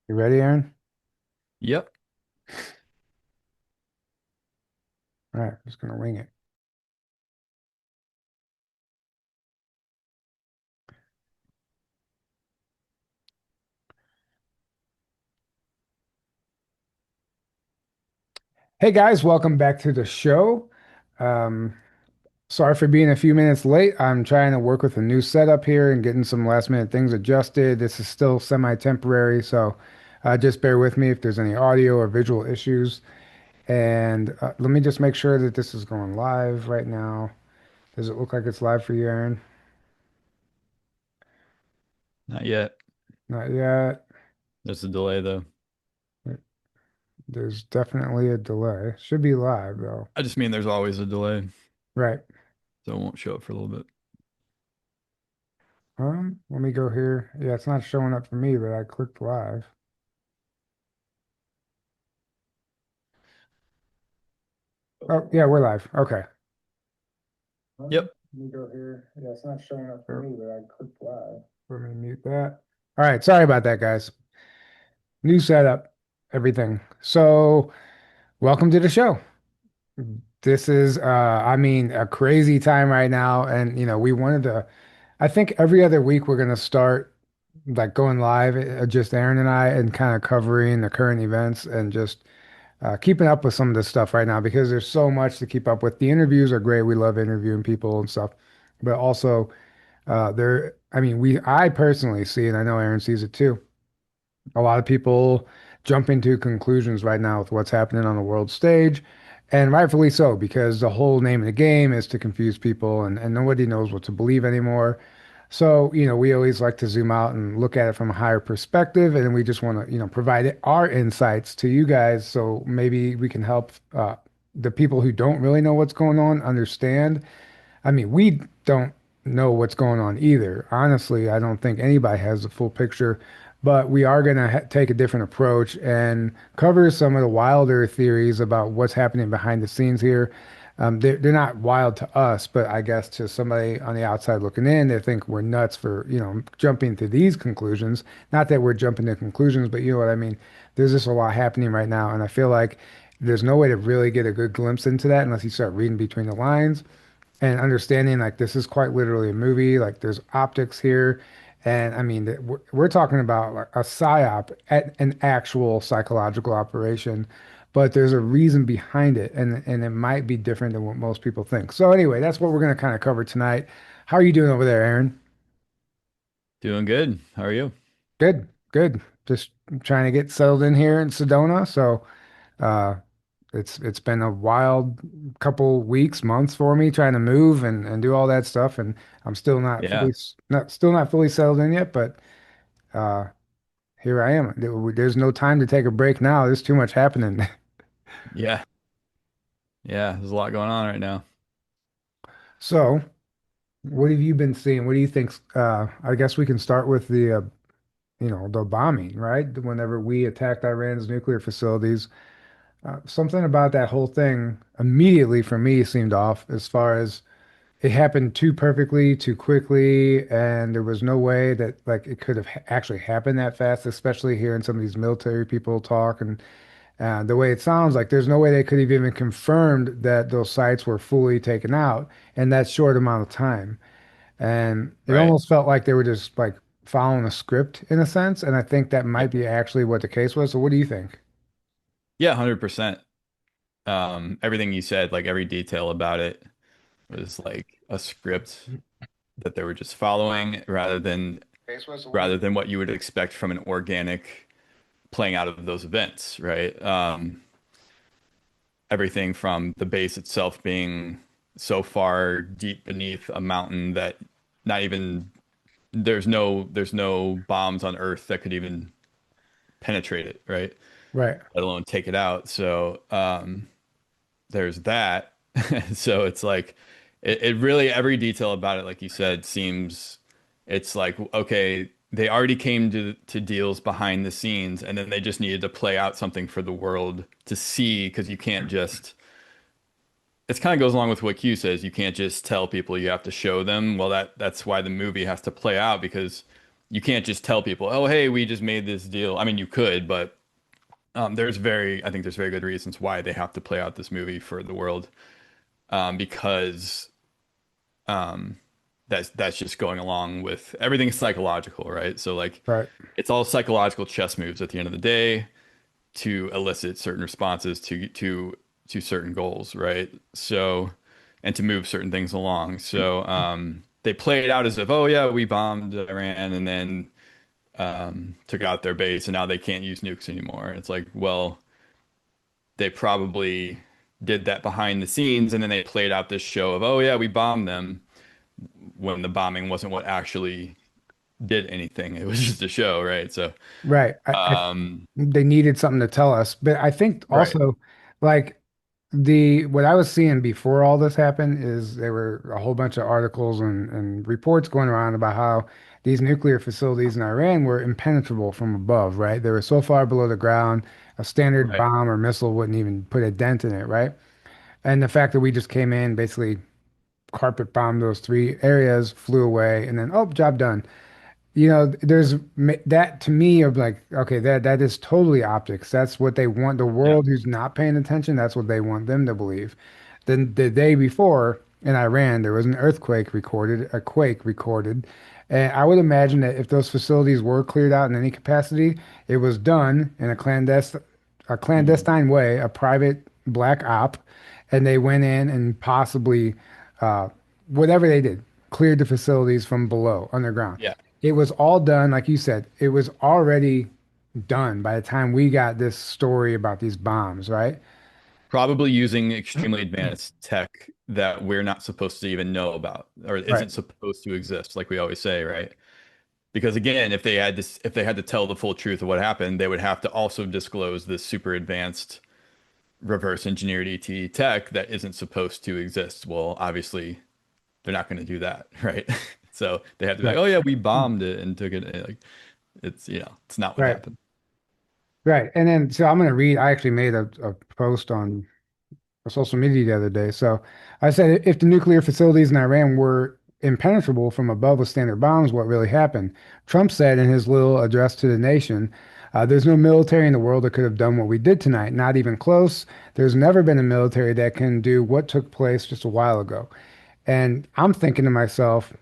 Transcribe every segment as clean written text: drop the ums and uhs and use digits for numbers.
You ready, Aaron? Yep. All right, just gonna wing it. Hey guys, welcome back to the show. Um, Sorry for being a few minutes late. I'm trying to work with a new setup here and getting some last minute things adjusted. This is still semi-temporary, so just bear with me if there's any audio or visual issues. And let me just make sure that this is going live right now. Does it look like it's live for you, Aaron? Not yet. Not yet. There's a delay though. There's definitely a delay. Should be live though. I just mean there's always a delay, Right. so it won't show up for a little bit. Let me go here. Yeah, it's not showing up for me, but I clicked live. Oh, yeah, we're live. Okay. Yep. Let me go here. Yeah, it's not showing up for me, but I clicked live. Let me mute that. All right, sorry about that, guys. New setup, everything. So, welcome to the show. This is I mean, a crazy time right now, and we wanted to I think every other week we're gonna start like going live, just Aaron and I, and kind of covering the current events and just keeping up with some of this stuff right now because there's so much to keep up with. The interviews are great. We love interviewing people and stuff, but also I mean, I personally see, and I know Aaron sees it too. A lot of people jump into conclusions right now with what's happening on the world stage, and rightfully so, because the whole name of the game is to confuse people, and nobody knows what to believe anymore. So, we always like to zoom out and look at it from a higher perspective, and we just want to, provide our insights to you guys so maybe we can help the people who don't really know what's going on understand. I mean, we don't know what's going on either. Honestly, I don't think anybody has the full picture, but we are going to take a different approach and cover some of the wilder theories about what's happening behind the scenes here. They're not wild to us, but I guess to somebody on the outside looking in, they think we're nuts for, jumping to these conclusions. Not that we're jumping to conclusions, but you know what I mean? There's just a lot happening right now, and I feel like there's no way to really get a good glimpse into that unless you start reading between the lines and understanding like this is quite literally a movie. Like there's optics here, and I mean we're talking about like a psyop, an actual psychological operation, but there's a reason behind it, and it might be different than what most people think. So anyway, that's what we're going to kind of cover tonight. How are you doing over there, Aaron? Doing good. How are you? Good, good. Just trying to get settled in here in Sedona. So uh, it's been a wild couple weeks, months for me trying to move and do all that stuff, and I'm still Yeah. not fully settled in yet. But uh, here I am. There's no time to take a break now. There's too much happening. Yeah. Yeah. There's a lot going on right now. So, what have you been seeing? What do you think? I guess we can start with the bombing, right? Whenever we attacked Iran's nuclear facilities, something about that whole thing immediately for me seemed off as far as it happened too perfectly, too quickly, and there was no way that like it could have actually happened that fast, especially hearing some of these military people talk and the way it sounds like there's no way they could have even confirmed that those sites were fully taken out in that short amount of time. And it Right. almost felt like they were just like following a script in a sense, and I think that Yeah. might be actually what the case was. So what do you think? Yeah, 100%. Everything you said, like every detail about it was like a script that they were just following rather than what you would expect from an organic playing out of those events, right? Everything from the base itself being so far deep beneath a mountain that not even there's no bombs on Earth that could even penetrate it, right? Right. Let alone take it out. So there's that. So it's like it really every detail about it, like you said, seems it's like okay, they already came to deals behind the scenes, and then they just needed to play out something for the world to see because you can't just it kind of goes along with what Q says. You can't just tell people, you have to show them. Well, that's why the movie has to play out because you can't just tell people, oh, hey, we just made this deal. I mean, you could, but I think there's very good reasons why they have to play out this movie for the world, because um, that's just going along with everything psychological, right? So like, Right. it's all psychological chess moves at the end of the day to elicit certain responses to certain goals, right? So, and to move certain things along. So, they play it out as if, oh yeah, we bombed Iran and then took out their base, and now they can't use nukes anymore. It's like, well, they probably did that behind the scenes, and then they played out this show of, oh yeah, we bombed them, when the bombing wasn't what actually did anything. It was just a show, right? So, Right. um, They needed something to tell us. But I think right, also, like what I was seeing before all this happened is there were a whole bunch of articles and reports going around about how these nuclear facilities in Iran were impenetrable from above, right? They were so far below the ground, a standard right, bomb or missile wouldn't even put a dent in it, right? And the fact that we just came in, basically carpet bombed those three areas, flew away, and then, oh, job done. That to me of like, okay, that is totally optics. That's what they want. The yeah, world who's not paying attention, that's what they want them to believe. Then the day before in Iran, there was an earthquake recorded, a quake recorded. And I would imagine that if those facilities were cleared out in any capacity, it was done in a mhm, clandestine way, a private black op, and they went in and possibly uh, whatever they did, cleared the facilities from below underground. yeah. It was all done, like you said, it was already done by the time we got this story about these bombs, right? Probably using extremely advanced tech that we're not supposed to even know about or Right, isn't supposed to exist, like we always say, right? Because again, if they had to tell the full truth of what happened, they would have to also disclose this super advanced reverse engineered ET tech that isn't supposed to exist. Well, obviously, they're not going to do that, right? So they have to be like, right, oh yeah, we bombed it and took it. Like, it's, it's not what right, happened. right. And then, so I'm going to read, I actually made a post on social media the other day. So I said, if the nuclear facilities in Iran were impenetrable from above with standard bombs, what really happened? Trump said in his little address to the nation, there's no military in the world that could have done what we did tonight, not even close. There's never been a military that can do what took place just a while ago. And I'm thinking to myself,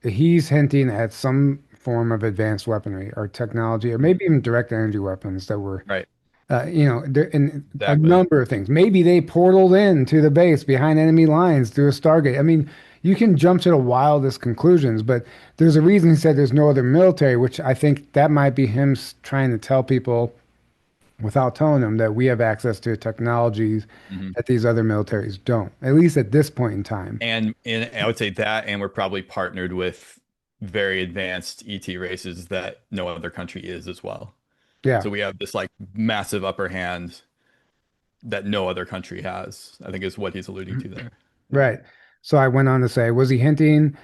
he's hinting at some form of advanced weaponry or technology, or Mhm. maybe even direct energy weapons that were Right. and a Exactly. number of things. Maybe they portaled in to the base behind enemy lines through a Stargate. I mean, you can jump to the wildest conclusions, but there's a reason he said there's no other military, which I think that might be him trying to tell people without telling them that we have access to technologies Mhm. that these other militaries don't, at least at this point in time. And I would say that, and we're probably partnered with very advanced ET races that no other country is as well. Yeah. So we have this like massive upper hand that no other country has, I think is what he's alluding to there. Yeah. Right. So I went on to say, was he hinting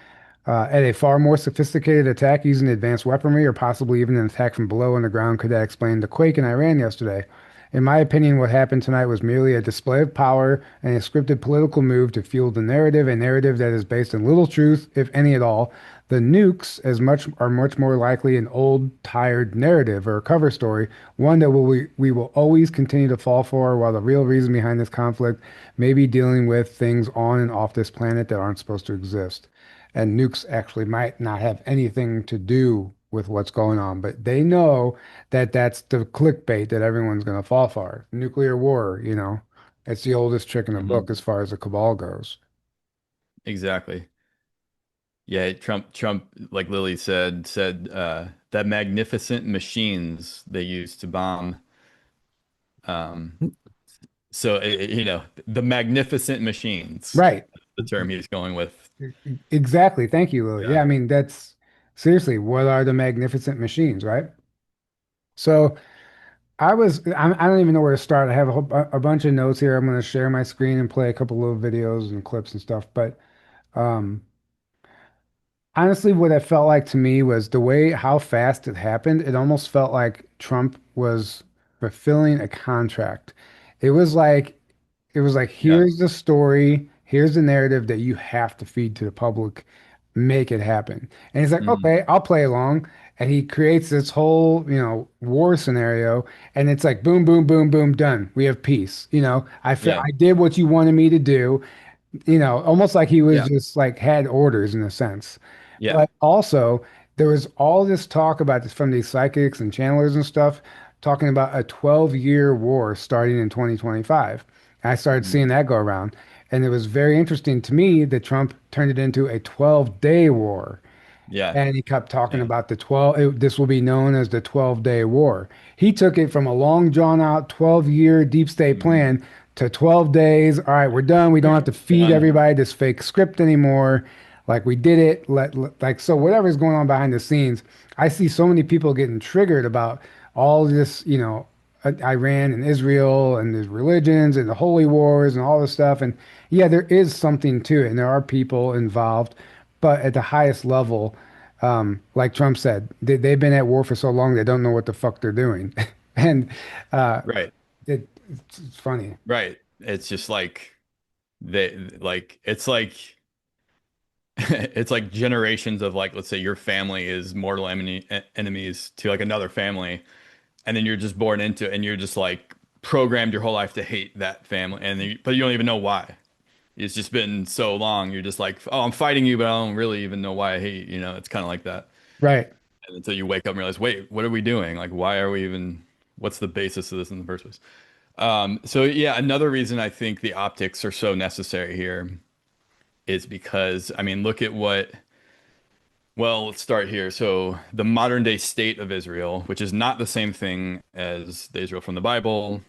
at a far more sophisticated attack using advanced weaponry, or possibly even an attack from below on the ground? Could that explain the quake in Iran yesterday? In my opinion, what happened tonight was merely a display of power and a scripted political move to fuel the narrative, a narrative that is based in little truth, if any at all. The nukes are much more likely an old, tired narrative or a cover story, one that we will always continue to fall for, while the real reason behind this conflict may be dealing with things on and off this planet that aren't supposed to exist. And nukes actually might not have anything to do with what's going on, but they know that that's the clickbait that everyone's going to fall for. Nuclear war, it's the oldest trick in the Hmm. book as far as the cabal goes. Exactly. Yeah, Trump, like Lily said that magnificent machines they use to bomb. Um, so the magnificent machines, Right. the term he's going with. Exactly. Thank you, Lily. Yeah, Yeah. I mean, that's seriously, what are the magnificent machines, right? So I don't even know where to start. I have a bunch of notes here. I'm going to share my screen and play a couple little videos and clips and stuff. But um, honestly, what it felt like to me was the way how fast it happened. It almost felt like Trump was fulfilling a contract. It was like it was like, Yeah. here's the story, here's the narrative that you have to feed to the public. make it happen. And he's like, Mhm. okay, I'll play along. And he creates this whole, war scenario. And it's like, boom, boom, boom, boom, done. We have peace. Yeah. I did what you wanted me to do, almost like he was Yeah. just like had orders in a sense. Yeah. But also, there was all this talk about this from these psychics and channelers and stuff, talking about a 12-year war starting in 2025. And I started Mhm. seeing that go around. And it was very interesting to me that Trump turned it into a 12-day war. Yeah. And he kept talking Yeah. about this will be known as the 12-day war. He took it from a long drawn out 12-year deep state Mhm. plan to 12 days. All right, we're done. We don't have to feed Done. everybody this fake script anymore. Like we did it. Like so whatever's going on behind the scenes, I see so many people getting triggered about all this, Iran and Israel and the religions and the holy wars and all this stuff. And yeah, there is something to it, and there are people involved, but at the highest level, like Trump said, they've been at war for so long they don't know what the fuck they're doing, and uh, Right. it's funny. Right. It's just like it's like it's like generations of like, let's say your family is mortal enemies to like another family, and then you're just born into it, and you're just like programmed your whole life to hate that family, but you don't even know why. It's just been so long. You're just like, oh, I'm fighting you, but I don't really even know why I hate you. You know, it's kind of like that. Right. And until you wake up and realize, wait, what are we doing? Like, why are we even, what's the basis of this in the first place? So yeah, another reason I think the optics are so necessary here is because, I mean, look at well, let's start here. So the modern day state of Israel, which is not the same thing as the Israel from the Bible,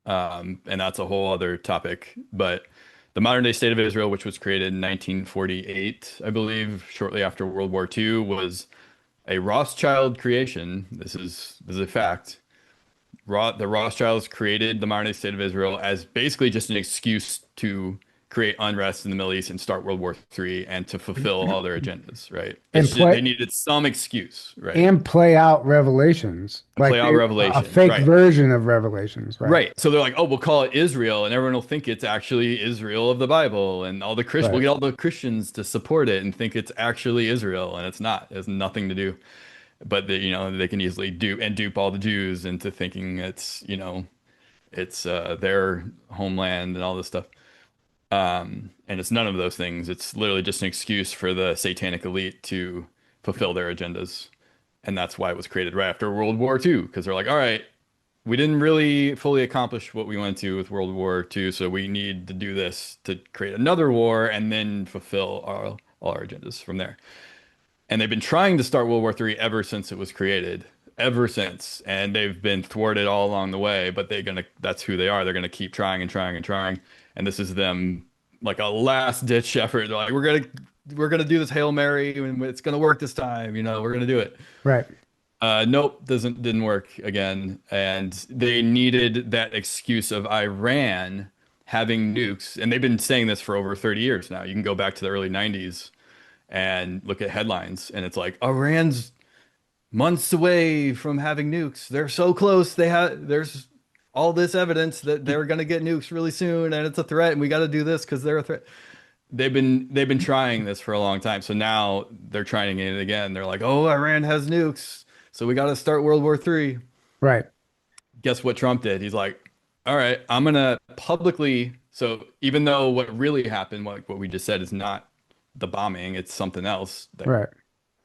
and that's a whole other topic, but the modern day state of Israel, which was created in 1948, I believe, shortly after World War II, was a Rothschild creation. This is a fact. The Rothschilds created the modern day state of Israel as basically just an excuse to create unrest in the Middle East and start World War III and to fulfill all their agendas, right? And They play needed some excuse, right? and play out Revelations, And like play out a Revelations, fake right? version of Revelations, right? Right. So they're like, oh, we'll call it Israel, and everyone will think it's actually Israel of the Bible, and we'll Right. get all the Christians to support it and think it's actually Israel, and it's not. It has nothing to do. But they can easily dupe all the Jews into thinking it's their homeland and all this stuff. And it's none of those things. It's literally just an excuse for the satanic elite to fulfill their agendas. And that's why it was created right after World War II, because they're like, all right, we didn't really fully accomplish what we wanted to with World War II, so we need to do this to create another war and then fulfill all our agendas from there. And they've been trying to start World War III ever since it was created, ever since. And they've been thwarted all along the way, but that's who they are. They're gonna keep trying and trying and trying. And this is them like a last ditch effort. They're like, we're gonna do this Hail Mary and it's gonna work this time, we're gonna do it. Right. Nope, didn't work again. And they needed that excuse of Iran having nukes. And they've been saying this for over 30 years now. You can go back to the early 90s and look at headlines, and it's like Iran's months away from having nukes. They're so close. There's all this evidence that they're gonna get nukes really soon, and it's a threat, and we got to do this because they're a threat. They've been trying this for a long time, so now they're trying it again. They're like, oh, Iran has nukes, so we got to start World War III. Right. Guess what Trump did? He's like, all right, I'm gonna publicly. So even though what really happened, what we just said, is not the bombing, it's something else Right.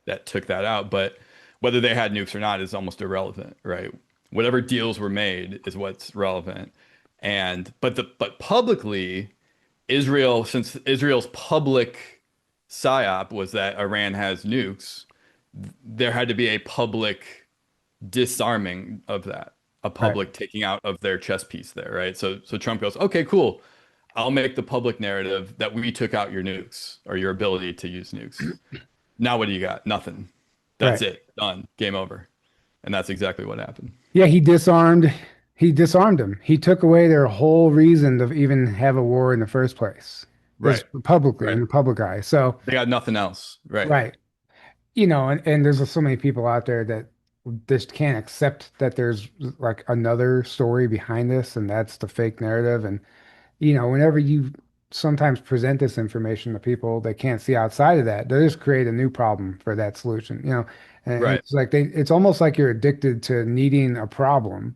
that took that out. But whether they had nukes or not is almost irrelevant, right? Whatever deals were made is what's relevant. But publicly, since Israel's public psyop was that Iran has nukes, there had to be a public disarming of that, a Right. public taking out of their chess piece there, right? So Trump goes, okay, cool. I'll make the public narrative that we took out your nukes or your ability to use nukes. Now what do you got? Nothing. That's Right. it. Done. Game over. And that's exactly what happened. Yeah, he disarmed them. He took away their whole reason to even have a war in the first place. Is Right. publicly in Right. the public eye. So, They got nothing else. Right. right. And there's so many people out there that just can't accept that there's like another story behind this, and that's the fake narrative. And whenever you sometimes present this information to people they can't see outside of that. They just create a new problem for that solution, you know. And Right. it's like it's almost like you're addicted to needing a problem.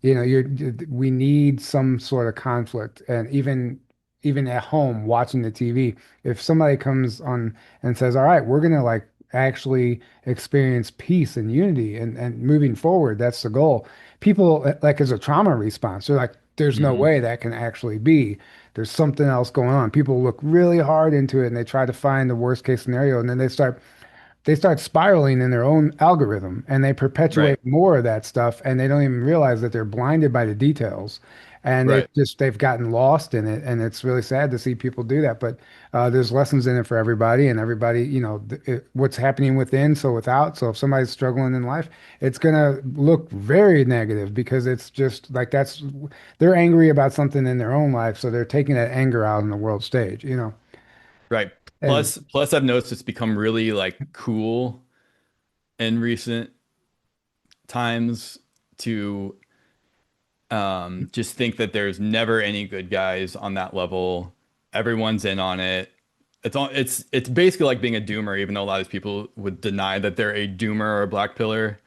You know, we need some sort of conflict. And even at home watching the TV, if somebody comes on and says, "All right, we're gonna like actually experience peace and unity and moving forward, that's the goal." People like as a trauma response, they're like, "There's no Hmm. way that can actually be." There's something else going on. People look really hard into it and they try to find the worst case scenario and then they start spiraling in their own algorithm and they Right. perpetuate more of that stuff and they don't even realize that they're blinded by the details and Right. they've gotten lost in it and it's really sad to see people do that, but there's lessons in it for everybody and everybody, you know, what's happening within so without, so if somebody's struggling in life it's gonna look very negative because it's just like they're angry about something in their own life, so they're taking that anger out on the world stage, you know. Right. And Plus, I've noticed it's become really like cool in recent times to just think that there's never any good guys on that level. Everyone's in on it. It's basically like being a doomer, even though a lot of people would deny that they're a doomer or a black pillar.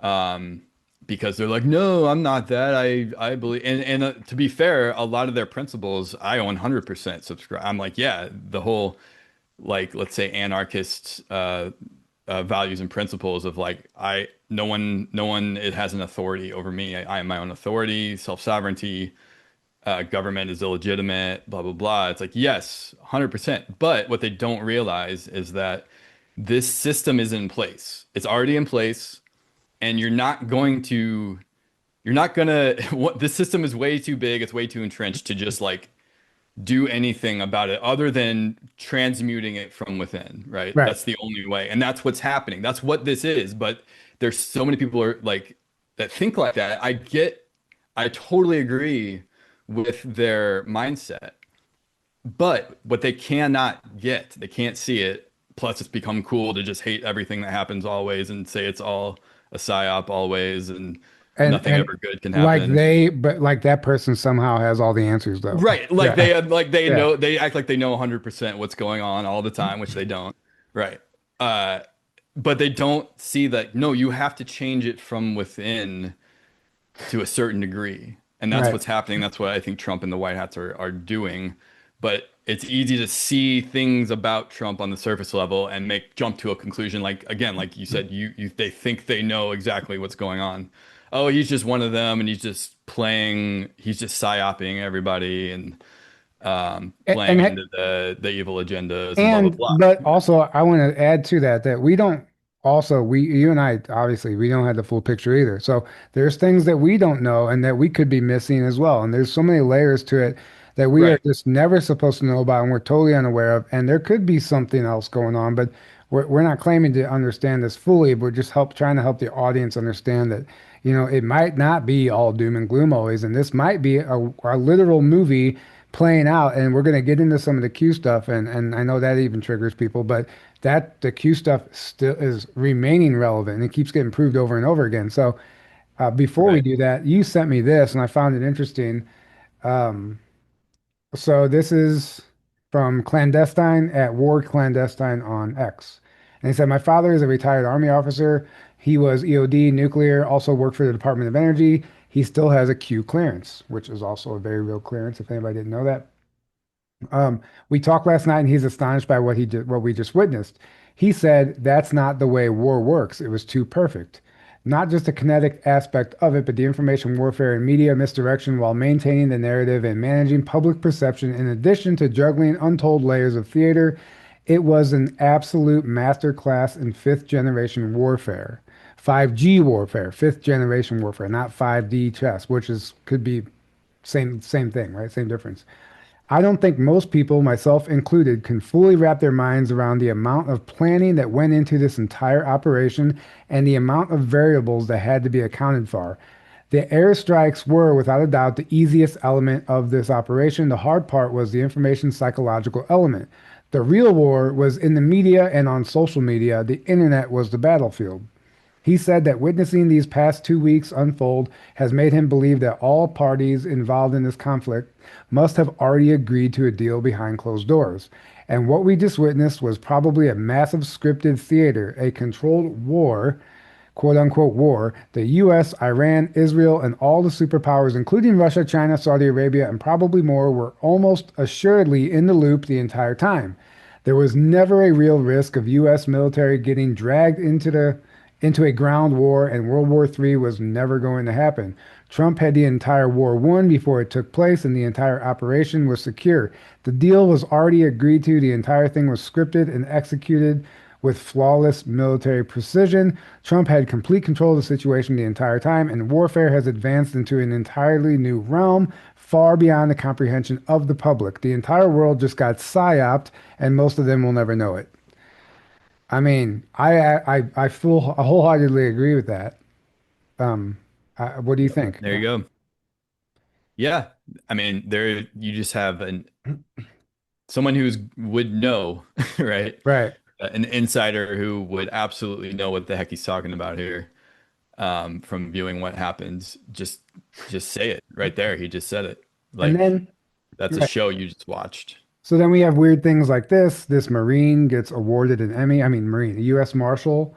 Um, because they're like, no, I'm not that. I believe, and to be fair, a lot of their principles I 100% subscribe. I'm like, yeah, the whole like let's say anarchist values and principles of like I no one it has an authority over me. I am my own authority, self-sovereignty, government is illegitimate, blah blah blah. It's like yes, 100%. But what they don't realize is that this system is in place. It's already in place, and you're not gonna what this system is way too big, it's way too entrenched to just like do anything about it other than transmuting it from within, right? right. That's the only way. And that's what's happening. That's what this is. But there's so many people are like that think like that. I totally agree with their mindset. But what they cannot get, they can't see it. Plus, it's become cool to just hate everything that happens always and say it's all a psyop always and nothing And ever good can like happen. but like that person somehow has all the answers though. Right. Yeah. Like they Yeah. know they act like they know 100% what's going on all the time, which they don't. Right. Uh but they don't see that no, you have to change it from within to a certain degree. And that's Right. what's happening. That's what I think Trump and the White Hats are doing. But it's easy to see things about Trump on the surface level and make jump to a conclusion. Like again, like you said, you they think they know exactly what's going on. Oh, he's just one of them, and he's just playing. He's just psyoping everybody and playing And into the evil agendas and blah blah and blah. but also I want to add to that that we don't also we you and I obviously we don't have the full picture either. So there's things that we don't know and that we could be missing as well. And there's so many layers to it that we are Right, just never supposed to know about and we're totally unaware of. And there could be something else going on, but we're not claiming to understand this fully. We're just trying to help the audience understand that, you know, it might not be all doom and gloom always, and this might be a literal movie playing out, and we're going to get into some of the Q stuff, and I know that even triggers people, but that the Q stuff still is remaining relevant and it keeps getting proved over and over again. So before we right. do that, you sent me this and I found it interesting. Um, so this is from Clandestine at War Clandestine on X. And he said, my father is a retired Army officer. He was EOD nuclear, also worked for the Department of Energy. He still has a Q clearance, which is also a very real clearance, if anybody didn't know that. We talked last night and he's astonished by what we just witnessed. He said that's not the way war works. It was too perfect. Not just the kinetic aspect of it, but the information warfare and media misdirection while maintaining the narrative and managing public perception in addition to juggling untold layers of theater. It was an absolute masterclass in fifth generation warfare. 5G warfare, fifth generation warfare, not 5D chess, which is could be same thing, right? Same difference. I don't think most people, myself included, can fully wrap their minds around the amount of planning that went into this entire operation and the amount of variables that had to be accounted for. The airstrikes were, without a doubt, the easiest element of this operation. The hard part was the information psychological element. The real war was in the media and on social media. The internet was the battlefield. He said that witnessing these past 2 weeks unfold has made him believe that all parties involved in this conflict must have already agreed to a deal behind closed doors. And what we just witnessed was probably a massive scripted theater, a controlled war, quote unquote war. The US, Iran, Israel, and all the superpowers, including Russia, China, Saudi Arabia, and probably more, were almost assuredly in the loop the entire time. There was never a real risk of US military getting dragged into a ground war, and World War III was never going to happen. Trump had the entire war won before it took place, and the entire operation was secure. The deal was already agreed to. The entire thing was scripted and executed with flawless military precision. Trump had complete control of the situation the entire time, and warfare has advanced into an entirely new realm, far beyond the comprehension of the public. The entire world just got psyoped, and most of them will never know it. I mean, I wholeheartedly agree with that. Um, what do you think? There you go. Yeah. I mean, there you just have an someone who's would know, right? Right. An insider who would absolutely know what the heck he's talking about here, from viewing what happens. Just say it right there. He just said it. And Like then, that's a right. show you just watched. So then we have weird things like this. This Marine gets awarded an Emmy. I mean, Marine, a U.S. Marshal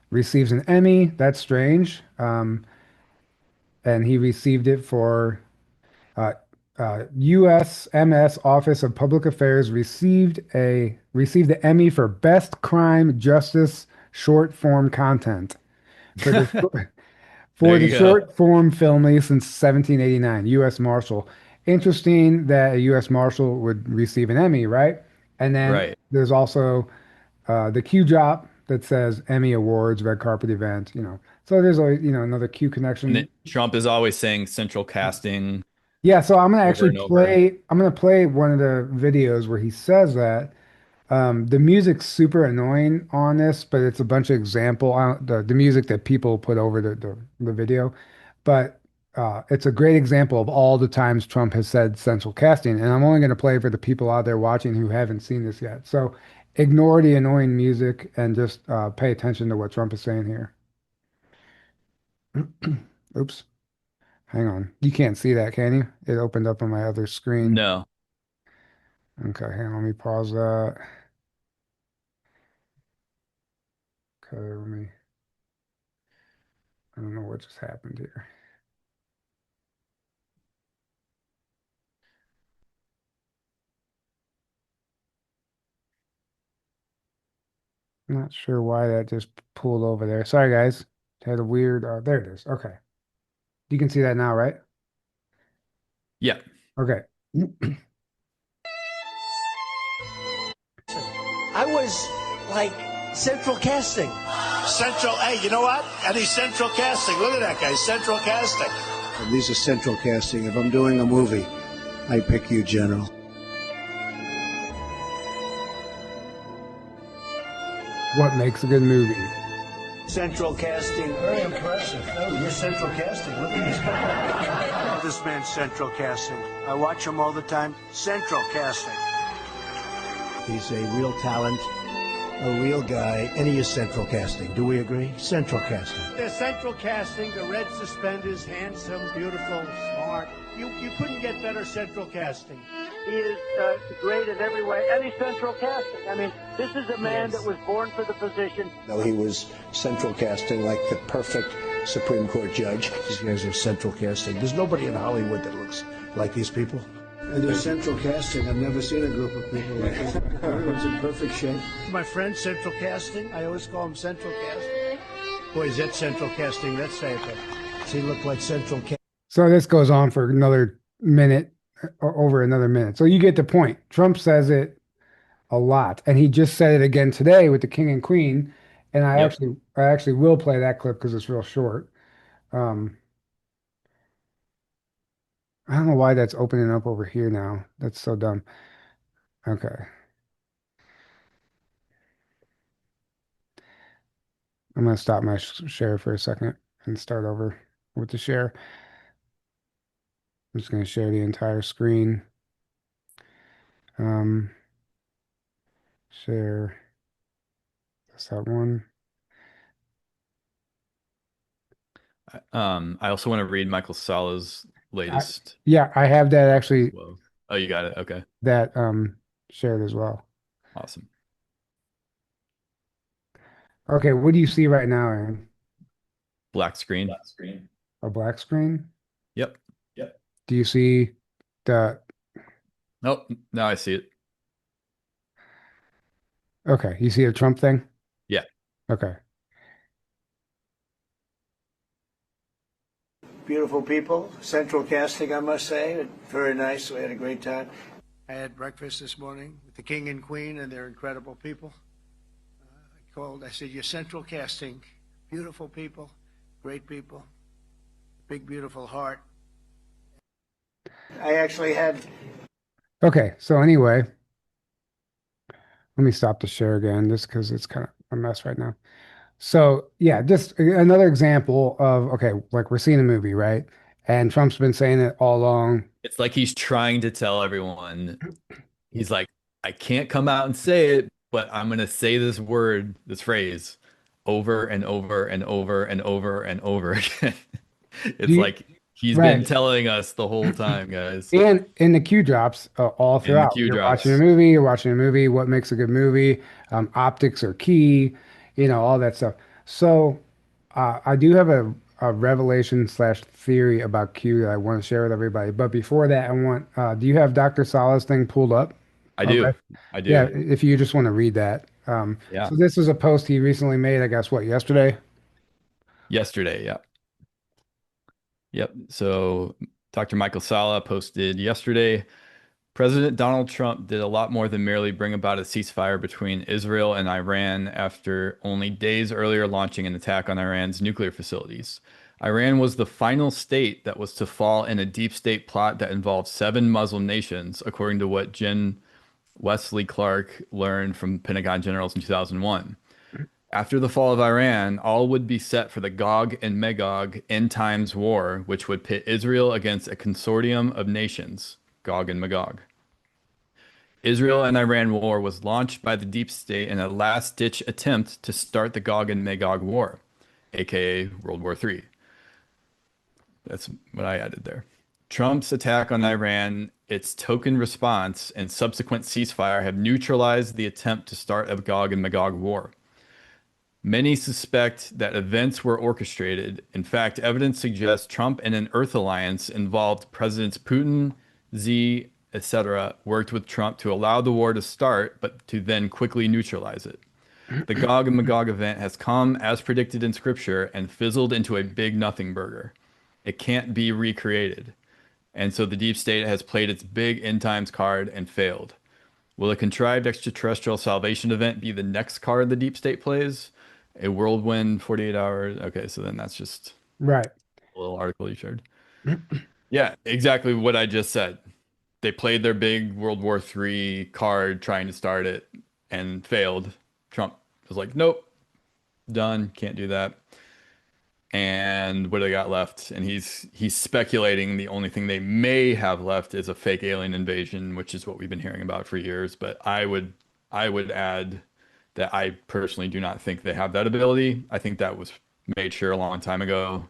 receives an Emmy. That's strange. And he received it for uh, USMS Office of Public Affairs received the Emmy for Best Crime Justice Short Form Content for the There for the you go. short form filming since 1789. U.S. Marshal. Interesting that a U.S. Marshal would receive an Emmy, right? And then Right. there's also the Q drop that says Emmy Awards, red carpet event, you know. So there's always, another Q And connection. then Trump is always saying central casting Yeah, so over and over. I'm gonna play one of the videos where he says that. The music's super annoying on this, but it's a bunch of example the music that people put over the video. But it's a great example of all the times Trump has said central casting, and I'm only going to play for the people out there watching who haven't seen this yet. So ignore the annoying music and just pay attention to what Trump is saying here. Oops, hang on. You can't see that, can you? It opened up on my other screen. No. Okay, hang on, let me pause that. Okay, I don't know what just happened here. Not sure why that just pulled over there. Sorry, guys. Had a weird, there it is. Okay. You can see that now, right? Yeah. Okay. I was like central casting. Central, hey, you know what? And he's central casting. Look at that guy, central casting. And these are central casting. If I'm doing a movie, I pick you, General. What makes a good movie? Central casting. Very impressive. Oh, you're central casting. Look at this guy. This man's central casting. I watch him all the time. Central casting. He's a real talent, a real guy, and he is central casting. Do we agree? Central casting. They're central casting, the red suspenders, handsome, beautiful, smart. You couldn't get better central casting. He is great in every way, and he's central casting. I mean, this is a man that was born for the position. No, he was central casting like the perfect Supreme Court judge. These guys are central casting. There's nobody in Hollywood that looks like these people. And they're central casting. I've never seen a group of people like this. Everyone's in perfect shape. My friend, central casting, I always call him central casting. Boy, is that central casting, that's safer. Does he look like central casting? So this goes on for another minute or over another minute. So you get the point. Trump says it a lot, and he just said it again today with the king and queen. And Yep. I actually will play that clip because it's real short. Um, I don't know why that's opening up over here now. That's so dumb. Okay. I'm gonna stop my share for a second and start over with the share. I'm just gonna share the entire screen. Um, Share. That's that one. I also want to read Michael Salah's I, latest yeah, I have that post as actually well. Oh, you got it. Okay. that shared as well. Awesome. Okay, what do you see right now, Aaron? Black screen. A black screen? Yep. Do you see the Nope. Now I see it. okay, you see a Trump thing? Yeah. Okay. Beautiful people, central casting, I must say. Very nice. We had a great time. I had breakfast this morning with the king and queen, and they're incredible people. I said, you're central casting. Beautiful people, great people, big, beautiful heart. I actually had. Okay, so anyway, let me stop the share again just because it's kind of a mess right now. So yeah, just another example of okay, like we're seeing a movie, right? And Trump's been saying it all along. It's like he's trying to tell everyone, he's like, I can't come out and say it, but I'm going to say this word, this phrase over and over and over and over and over again. Do It's you, like he's been right. telling us the whole time, guys. And in the Q drops all And the throughout. Q drops. You're watching a movie, what makes a good movie, optics are key, all that stuff. So I do have a revelation slash theory about Q that I want to share with everybody. But before that, do you have Dr. Salah's thing pulled up? I All do. right. I Yeah, do. if you just want to read that. Yeah. So this is a post he recently made, I guess, what, yesterday? Yesterday. Yeah. Yep. So Dr. Michael Salla posted yesterday. President Donald Trump did a lot more than merely bring about a ceasefire between Israel and Iran after only days earlier launching an attack on Iran's nuclear facilities. Iran was the final state that was to fall in a deep state plot that involved seven Muslim nations, according to what Jen Wesley Clark learned from Pentagon generals in 2001. After the fall of Iran, all would be set for the Gog and Magog end times war, which would pit Israel against a consortium of nations, Gog and Magog. Israel and Iran war was launched by the deep state in a last-ditch attempt to start the Gog and Magog war, aka World War III. That's what I added there. Trump's attack on Iran, its token response, and subsequent ceasefire have neutralized the attempt to start a Gog and Magog war. Many suspect that events were orchestrated. In fact, evidence suggests Trump and an Earth alliance involved Presidents Putin, Xi, etc., worked with Trump to allow the war to start, but to then quickly neutralize it. The Gog and Magog event has come as predicted in scripture and fizzled into a big nothing burger. It can't be recreated. And so the deep state has played its big end times card and failed. Will a contrived extraterrestrial salvation event be the next card the deep state plays? A whirlwind 48 hours. Okay, so then that's just Right. a little article you shared. Yeah, exactly what I just said. They played their big World War III card trying to start it and failed. Trump was like, nope, done, can't do that. And what do they got left? And he's speculating the only thing they may have left is a fake alien invasion, which is what we've been hearing about for years. But I would add that I personally do not think they have that ability. I think that was made sure a long time ago,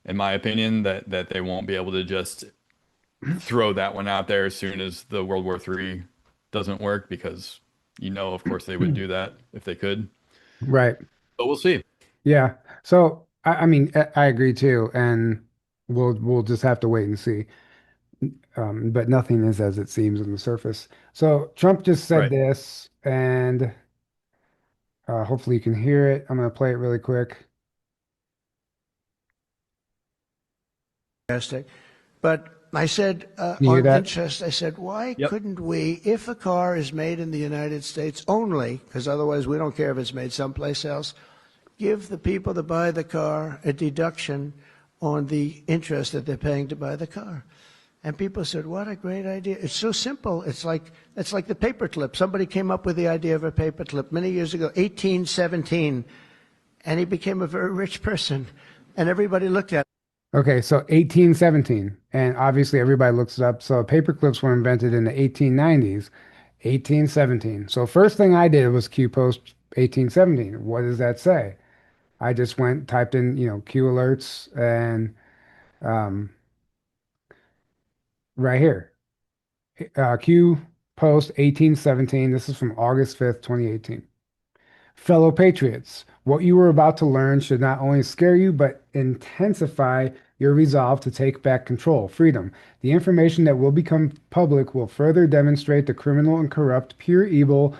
in my opinion, that they won't be able to just throw that one out there as soon as the World War III doesn't work, because of course they would do that if they could. Right. But we'll see. Yeah. So I mean I agree too, and we'll just have to wait and see. But nothing is as it seems on the surface. So Trump just said Right. this, and hopefully you can hear it. I'm going to play it really quick. Fantastic. But I said, Can you hear on that? interest, I said, why Yep. couldn't we, if a car is made in the United States only, because otherwise we don't care if it's made someplace else, give the people that buy the car a deduction on the interest that they're paying to buy the car? And people said, what a great idea. It's so simple. It's like the paperclip. Somebody came up with the idea of a paperclip many years ago, 1817, and he became a very rich person. And everybody looked at it. Okay, so 1817, and obviously everybody looks it up. So paper clips were invented in the 1890s, 1817. So first thing I did was Q post 1817. What does that say? I just went, typed in, Q alerts and um, right here, Q post 1817. This is from August 5th, 2018. Fellow patriots, what you are about to learn should not only scare you, but intensify your resolve to take back control, freedom. The information that will become public will further demonstrate the criminal and corrupt, pure evil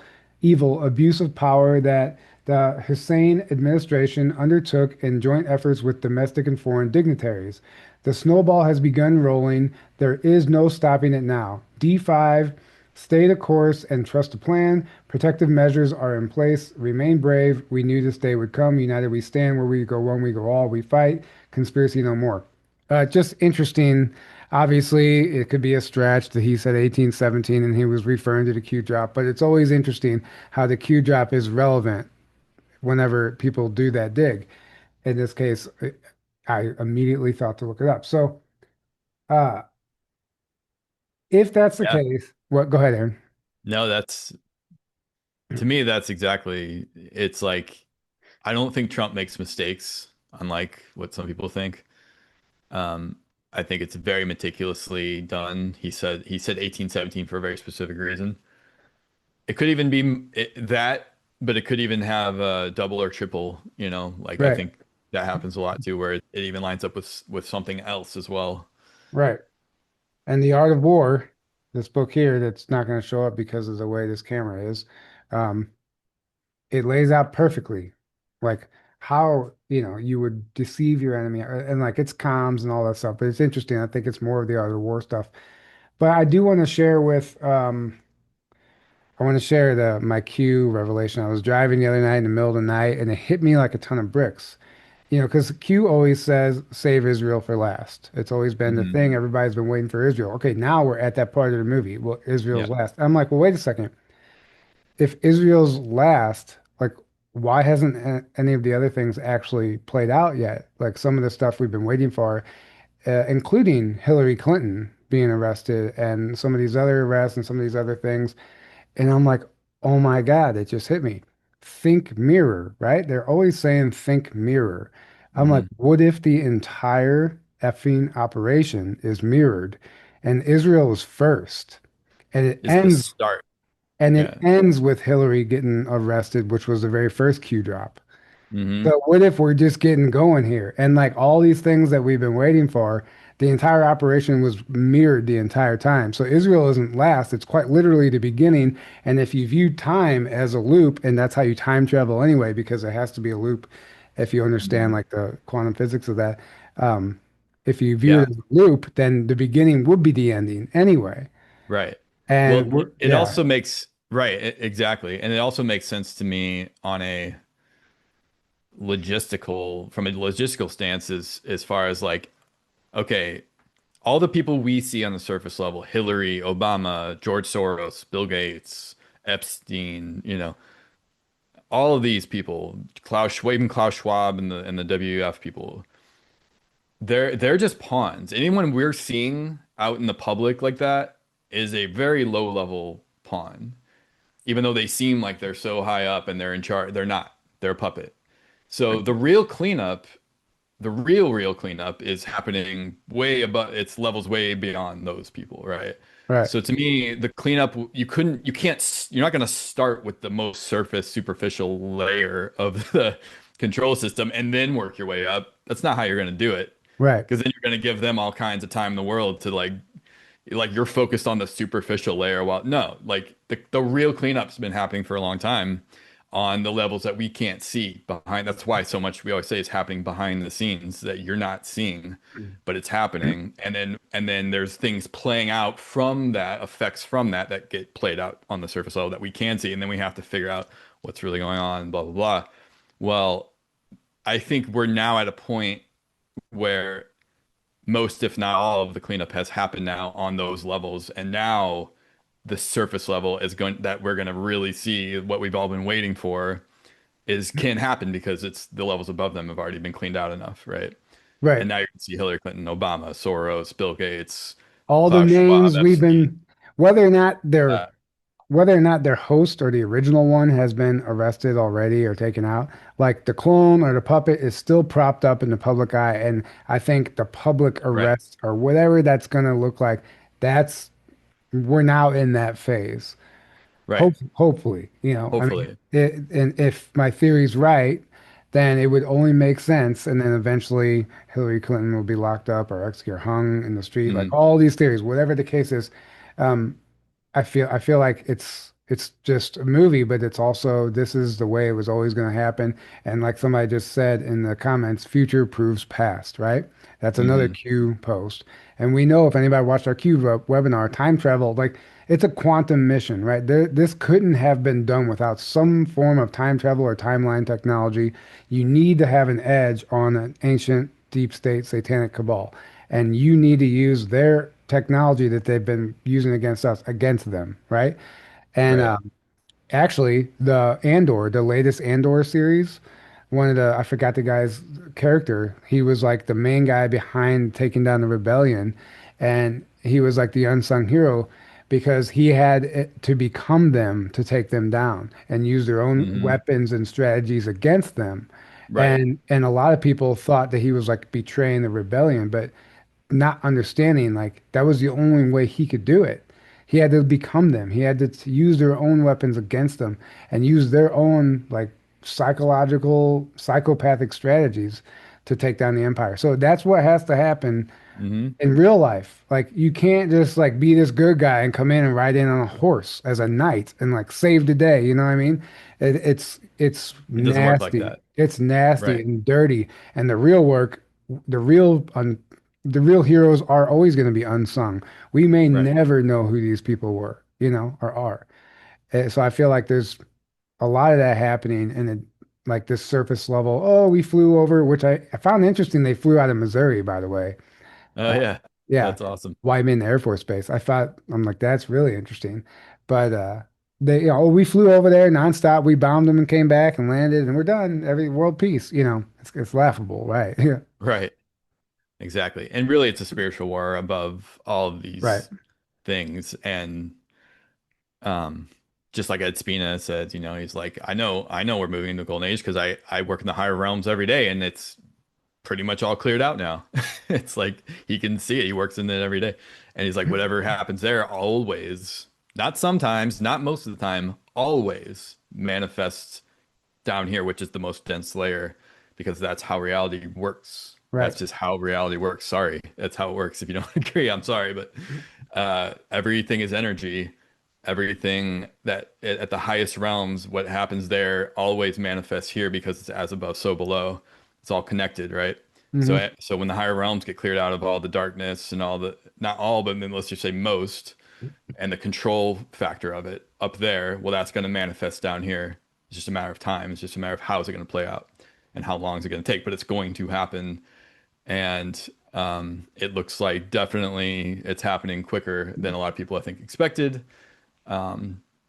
abuse of power that the Hussein administration undertook in joint efforts with domestic and foreign dignitaries. The snowball has begun rolling. There is no stopping it now. D5, stay the course and trust the plan. Protective measures are in place. Remain brave. We knew this day would come. United we stand. Where we go one, we go all. We fight. Conspiracy no more. Just interesting. Obviously, it could be a stretch that he said 1817 and he was referring to the Q drop, but it's always interesting how the Q drop is relevant whenever people do that dig. In this case, I immediately thought to look it up. So, uh, if that's the Yeah. case, what? Go ahead, Aaron. No, that's to me, that's exactly it's like I don't think Trump makes mistakes, unlike what some people think. Um, I think it's very meticulously done. He said 1817 for a very specific reason. It could even be that, but it could even have double or triple, like I Right, think that happens a lot too, where it even lines up with something else as well. right. And The Art of War, this book here that's not going to show up because of the way this camera is, um, it lays out perfectly, like how, you would deceive your enemy and like it's comms and all that stuff. But it's interesting. I think it's more of the Art of War stuff. But I do want to share I want to share the my Q revelation. I was driving the other night in the middle of the night and it hit me like a ton of bricks. Because Q always says save Israel for last. It's always been the Hmm. thing. Everybody's been waiting for Israel. Okay, now we're at that part of the movie. Well, Yeah. Israel's last. I'm like, well, wait a second. If Israel's last, like, why hasn't any of the other things actually played out yet? Like some of the stuff we've been waiting for, including Hillary Clinton being arrested and some of these other arrests and some of these other things. And I'm like, oh my God, it just hit me. Think mirror, right? They're always saying think mirror. I'm like, Hmm. what if the entire effing operation is mirrored and Israel is first and it Is the ends start. and it Yeah. ends with Hillary getting arrested, which was the very first Q drop. Hmm. So what if we're just getting going here? And like all these things that we've been waiting for, the entire operation was mirrored the entire time. So Israel isn't last, it's quite literally the beginning. And if you view time as a loop, and that's how you time travel anyway, because it has to be a loop if you understand like the quantum physics of that. Um, if you view Yeah. it as a loop, then the beginning would be the ending anyway. Right. And Well, we're, it yeah, also makes right, exactly. And it also makes sense to me on a from a logistical stance as far as like, okay, all the people we see on the surface level, Hillary, Obama, George Soros, Bill Gates, Epstein, all of these people, Klaus Schwab, even Klaus Schwab and the WF people, they're just pawns. Anyone we're seeing out in the public like that is a very low level pawn. Even though they seem like they're so high up and they're in charge, they're not. They're a puppet. So the real cleanup is happening way above, it's levels way beyond those people, right? right, So to me, the cleanup, you're not going to start with the most superficial layer of the control system and then work your way up. That's not how you're going to do it. right, Because then you're going to give them all kinds of time in the world to like you're focused on the superficial layer while no, like the real cleanup's been happening for a long time on the levels that we can't see behind. That's why so much we always say is happening behind the scenes that you're not seeing, but it's happening. And then there's things playing out from that, effects from that get played out on the surface level that we can see. And then we have to figure out what's really going on, blah, blah, blah. Well, I think we're now at a point where most, if not all, of the cleanup has happened now on those levels. And now the surface level is going that we're going to really see what we've all been waiting for is can happen because it's the levels above them have already been cleaned out enough, right? right. And now you can see Hillary Clinton, Obama, Soros, Bill Gates, All the Klaus Schwab, names we've Epstein. been, whether or not they're Uh, whether or not their host or the original one has been arrested already or taken out, like the clone or the puppet is still propped up in the public eye. And I think the public Right. arrest or whatever that's going to look like, that's we're now in that phase. Right. Hopefully, I mean, Hopefully. and if my theory's right, then it would only make sense. And then eventually Hillary Clinton will be locked up or executed or hung in the street, like Hmm. all these theories, whatever the case is. Um, I feel like it's just a movie, but it's also this is the way it was always going to happen. And like somebody just said in the comments, future proves past, right? That's another Hmm. Q post. And we know if anybody watched our Q webinar, time travel, like it's a quantum mission, right? This couldn't have been done without some form of time travel or timeline technology. You need to have an edge on an ancient deep state satanic cabal, and you need to use their technology that they've been using against us against them, right? And Right. actually, the latest Andor series, one of the, I forgot the guy's character. He was like the main guy behind taking down the rebellion, and he was like the unsung hero because he had to become them to take them down and use their own Hmm. weapons and strategies against them. Right. And a lot of people thought that he was like betraying the rebellion, but not understanding like that was the only way he could do it. He had to become them. He had to use their own weapons against them and use their own like psychological, psychopathic strategies to take down the empire. So that's what has to happen Hmm. in real life. Like you can't just like be this good guy and come in and ride in on a horse as a knight and like save the day. You know what I mean? It's It doesn't work like nasty. that. It's nasty Right. and dirty. And the real work, the real the real heroes are always going to be unsung. We may Right. never know who these people were, or are. So I feel like there's a lot of that happening in like this surface level. Oh, we flew over, which I found interesting. They flew out of Missouri, by the way. Oh yeah. Yeah, That's awesome. Wyman Air Force Base. I'm like, that's really interesting. But we flew over there nonstop. We bombed them and came back and landed, and we're done. Every world peace. It's laughable, right? Yeah, Right. Exactly. And really it's a spiritual war above all of right. these things. And um just like Ed Spina said, he's like, I know we're moving into the golden age because I work in the higher realms every day and it's pretty much all cleared out now. It's like he can see it. He works in it every day. And he's like, whatever happens there always, not sometimes, not most of the time, always manifests down here, which is the most dense layer, because that's how reality works. Right. That's just how reality works. Sorry, that's how it works. If you don't agree, I'm sorry, but everything is energy. Everything that at the highest realms, what happens there always manifests here because it's as above, so below. It's all connected, right? Hmm. So when the higher realms get cleared out of all the darkness and all the, not all, but then let's just say most, and the control factor of it up there, well, that's going to manifest down here. It's just a matter of time. It's just a matter of how is it going to play out and how long is it going to take, but it's going to happen. And it looks like definitely it's happening quicker than a lot of people I think expected.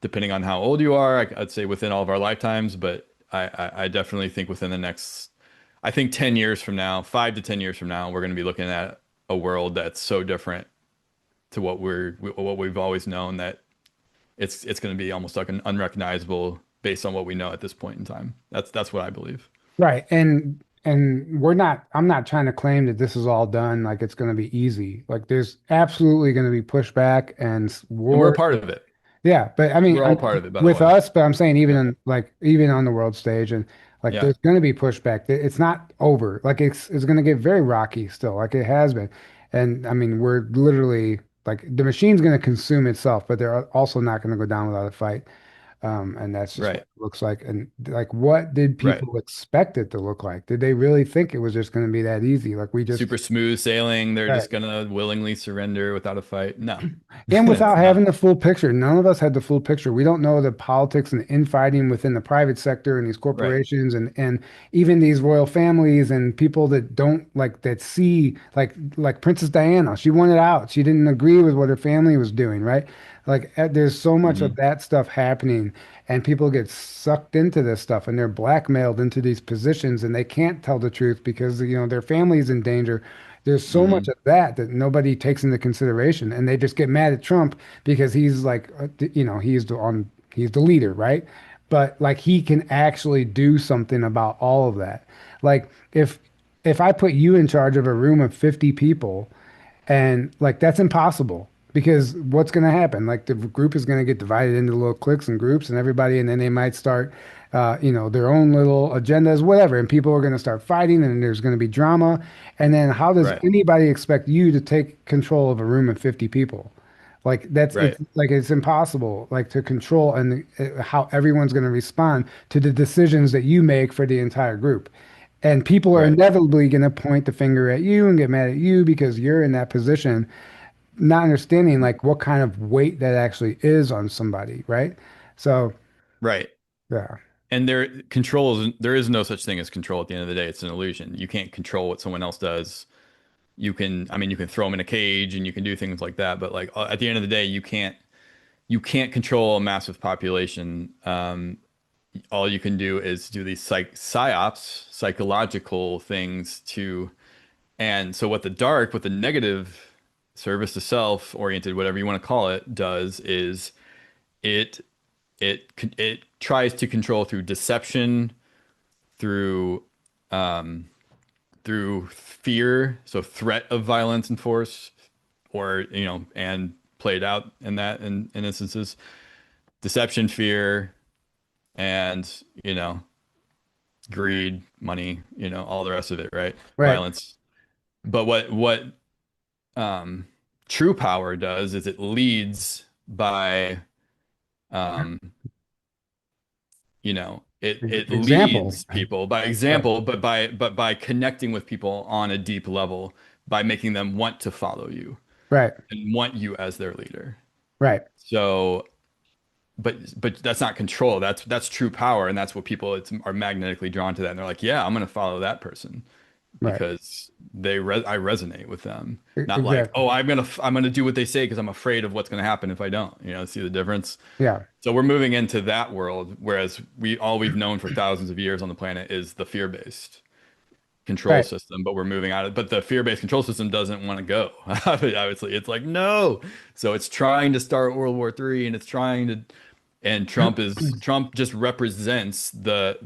Depending on how old you are, I'd say within all of our lifetimes, but I definitely think within the next, I think 10 years from now, 5 to 10 years from now, we're going to be looking at a world that's so different to what we've always known that it's going to be almost like an unrecognizable based on what we know at this point in time. That's what I believe. Right. And I'm not trying to claim that this is all done like it's going to be easy. Like there's absolutely going to be pushback and And we're a war. part of it. Yeah, but I mean, We're all part of it, by the with way. us, but I'm saying even Yeah. in like even on the world stage and like Yeah. there's going to be pushback. It's not over. Like it's going to get very rocky still, like it has been. And I mean, we're literally like the machine's going to consume itself, but they're also not going to go down without a fight. And that's just what Right. it looks like. And like, what did Right. people expect it to look like? Did they really think it was just going to be that easy? Like we just Super smooth sailing. They're right. just gonna willingly surrender without a fight. No, And without it's having not. the full picture, none of us had the full picture. We don't know the politics and the infighting within the private sector and these Right. corporations and even these royal families and people that don't like that see like Princess Diana. She wanted out. She didn't agree with what her family was doing, right? Like there's so much of Hmm. that stuff happening and people get sucked into this stuff and they're blackmailed into these positions and they can't tell the truth because their family is in danger There's so much Hmm. of that that nobody takes into consideration, and they just get mad at Trump because he's like, he's the leader, right? But like he can actually do something about all of that. Like if I put you in charge of a room of 50 people, and like that's impossible because what's going to happen? Like the group is going to get divided into little cliques and groups and everybody, and then they might start, their own little agendas, whatever, and people are going to start fighting, and there's going to be drama. And then how does Right. anybody expect you to take control of a room of 50 people? Like Right. it's impossible like to control and how everyone's going to respond to the decisions that you make for the entire group. And people are Right. inevitably going to point the finger at you and get mad at you because you're in that position, not understanding like what kind of weight that actually is on somebody, right? So, Right. yeah, And there is no such thing as control at the end of the day. It's an illusion. You can't control what someone else does. I mean, you can throw them in a cage and you can do things like that, but like at the end of the day, you can't control a massive population. All you can do is do these psyops, psychological things and so what the negative service to self oriented, whatever you want to call it, does is it it tries to control through deception, through through fear, so threat of violence and force, or and played out in in instances, deception, fear, and greed, money, all the rest of it, right? right, Violence. But what um, true power does is it leads by um, it example, leads people by right, example, but by connecting with people on a deep level, by making them want to follow you right, and want you as their leader. right, So, but that's not control. That's true power, and that's what people are magnetically drawn to that. And they're like, yeah, I'm going to follow that person right, because I resonate with them. Not like, exactly, oh, I'm gonna do what they say because I'm afraid of what's going to happen if I don't. See the difference? yeah, So we're moving into that world, whereas we've known for thousands of years on the planet is the fear-based control right, system, but we're moving out of, but the fear-based control system doesn't want to go. Obviously, it's like, no. So it's trying to start World War III and it's trying to, and Trump just represents the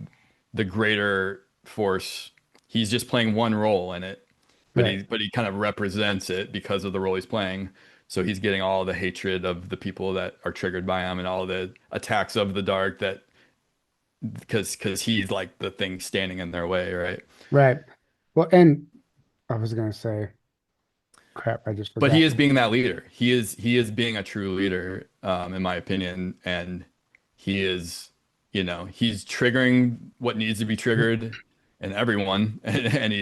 greater force. He's just playing one role in it, right, but he kind of represents it because of the role he's playing. So he's getting all the hatred of the people that are triggered by him and all the attacks of the dark that because he's like the thing standing in their way, right? right. Well, and I was gonna say, crap, I just But forgot. he is being that leader. He is being a true leader, in my opinion, and he is, he's triggering what needs to be triggered in everyone, and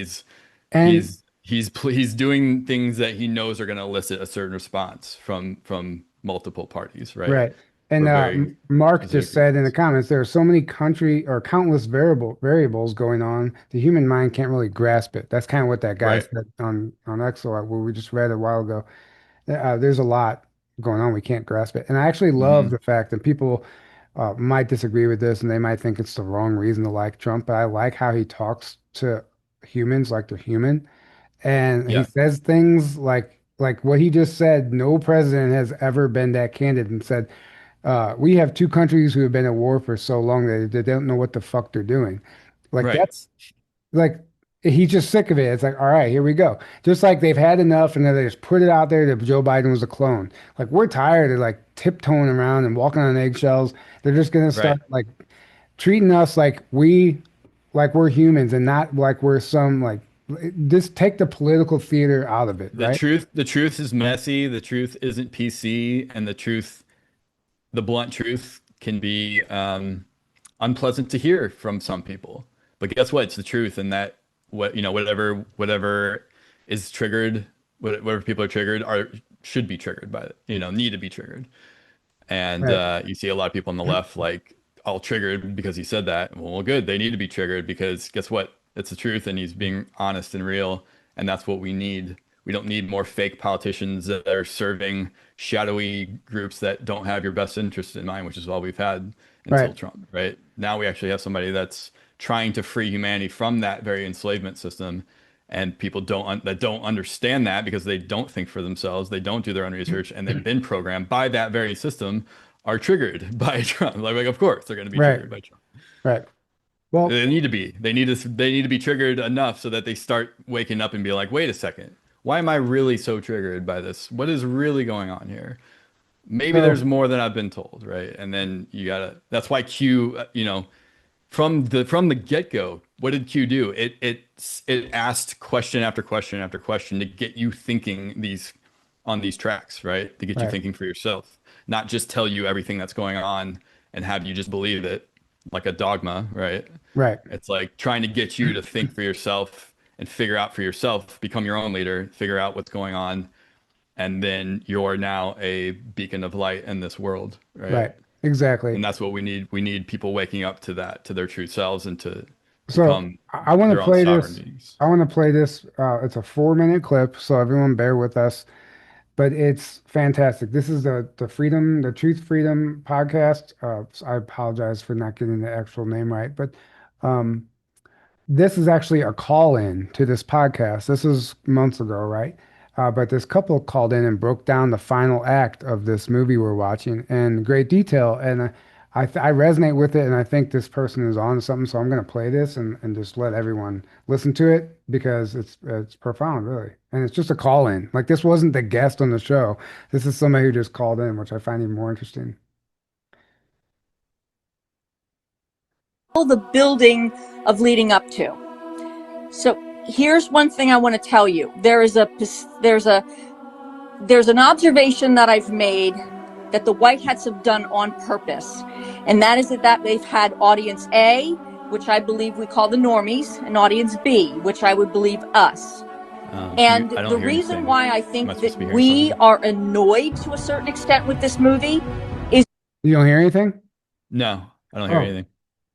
And he's doing things that he knows are going to elicit a certain response from multiple parties, right? right. And For very Mark just specific said in the reasons. comments, there are so many country or countless variables going on. The human mind can't really grasp it. That's kind of what that guy Right. said on Exo, where we just read a while ago. There's a lot going on. We can't grasp it. And I actually love Hmm. the fact that people might disagree with this and they might think it's the wrong reason to like Trump, but I like how he talks to humans like they're human. And he Yeah. says things like what he just said, no president has ever been that candid and said, we have two countries who have been at war for so long that they don't know what the fuck they're doing. Like Right. that's like he's just sick of it. It's like, all right, here we go. Just like they've had enough, and then they just put it out there that Joe Biden was a clone. Like we're tired of like tiptoeing around and walking on eggshells. They're just gonna Right. start like treating us like we're humans and not like we're some like just take the political theater out of it, right? The truth is messy. The truth isn't PC, and the blunt truth can be unpleasant to hear from some people. But guess what? It's the truth, and that whatever is triggered, whatever people are triggered are should be triggered by it. Need to be triggered. And Right, you see a lot of people on the left like all triggered because he said that. Well, good. They need to be triggered because guess what? It's the truth, and he's being honest and real, and that's what we need. We don't need more fake politicians that are serving shadowy groups that don't have your best interest in mind, which is all we've had until right, Trump, right? Now we actually have somebody that's trying to free humanity from that very enslavement system, And people that don't understand that because they don't think for themselves, they don't do their own research, and they've been programmed by that very system, are triggered by Trump. Like of course they're going to be Right. triggered by Trump. Right. Well, They need to be. They need to be triggered enough so that they start waking up and be like, wait a second, why am I really so triggered by this? What is really going on here? Maybe so there's more than I've been told, right? And then you gotta. That's why Q, from the get-go, what did Q do? It asked question after question after question to get you thinking on these tracks, right? To get you right. thinking for yourself, not just tell you everything that's going on and have you just believe it like a dogma, right? Right. It's like trying to get you to think for yourself and figure out for yourself, become your own leader, figure out what's going on, and then you're now a beacon of light in this world, right? Right. Exactly. And that's what we need. We need people waking up to that, to their true selves, and to So become I want to their own play sovereign this. beings. I want to play this. It's a 4-minute clip, so everyone bear with us. But it's fantastic. This is the Truth Freedom podcast. I apologize for not getting the actual name right, but um, this is actually a call in to this podcast. This is months ago, right? But this couple called in and broke down the final act of this movie we're watching in great detail. And I resonate with it. And I think this person is on to something. So I'm going to play this and just let everyone listen to it because it's profound, really. And it's just a call in. Like this wasn't the guest on the show. This is somebody who just called in, which I find even more interesting. The building of leading up to. So here's one thing I want to tell you. There's an observation that I've made that the White Hats have done on purpose, and that is that they've had audience A, which I believe we call the normies, and audience B, which I would believe us. And the reason why I think that we are annoyed to a certain extent with this movie is... You don't hear anything? No, I don't hear anything.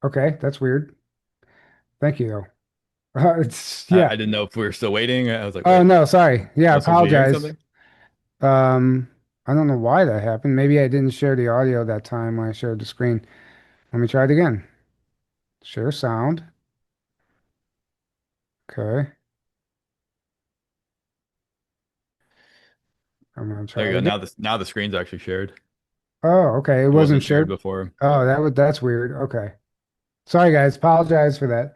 Okay, that's weird. Thank you, though. I didn't know if we were still waiting. I was like, oh no, sorry. Yeah, I apologize. I don't know why that happened. Maybe I didn't share the audio that time when I shared the screen. Let me try it again. Share sound. Okay. I'm gonna try There you it go. again. Now the screen's actually shared. Oh, okay. It wasn't shared before. Oh, that's weird. Okay. Sorry, guys. Apologize for that.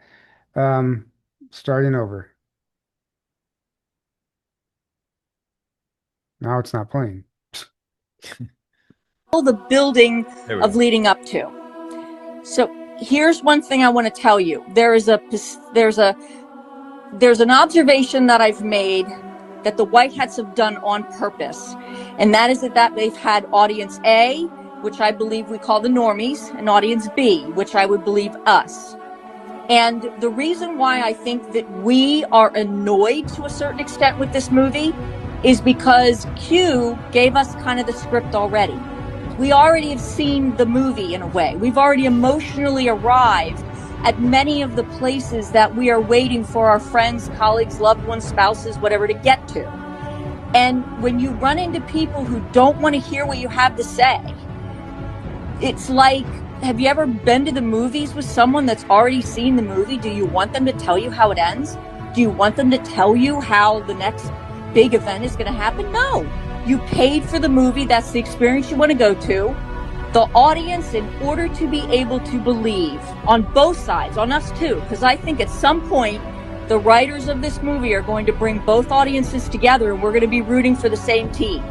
Starting over. Now it's not playing. the building of leading up to. So here's one thing I want to tell you. There's an observation that I've made that the White Hats have done on purpose, and that is that they've had audience A, which I believe we call the normies, and audience B, which I would believe us. And the reason why I think that we are annoyed to a certain extent with this movie is because Q gave us kind of the script already. We already have seen the movie in a way. We've already emotionally arrived at many of the places that we are waiting for our friends, colleagues, loved ones, spouses, whatever to get to. And when you run into people who don't want to hear what you have to say, it's like, have you ever been to the movies with someone that's already seen the movie? Do you want them to tell you how it ends? Do you want them to tell you how the next big event is going to happen? No. You paid for the movie. That's the experience you want to go to. The audience, in order to be able to believe on both sides, on us too, because I think at some point the writers of this movie are going to bring both audiences together and we're going to be rooting for the same team.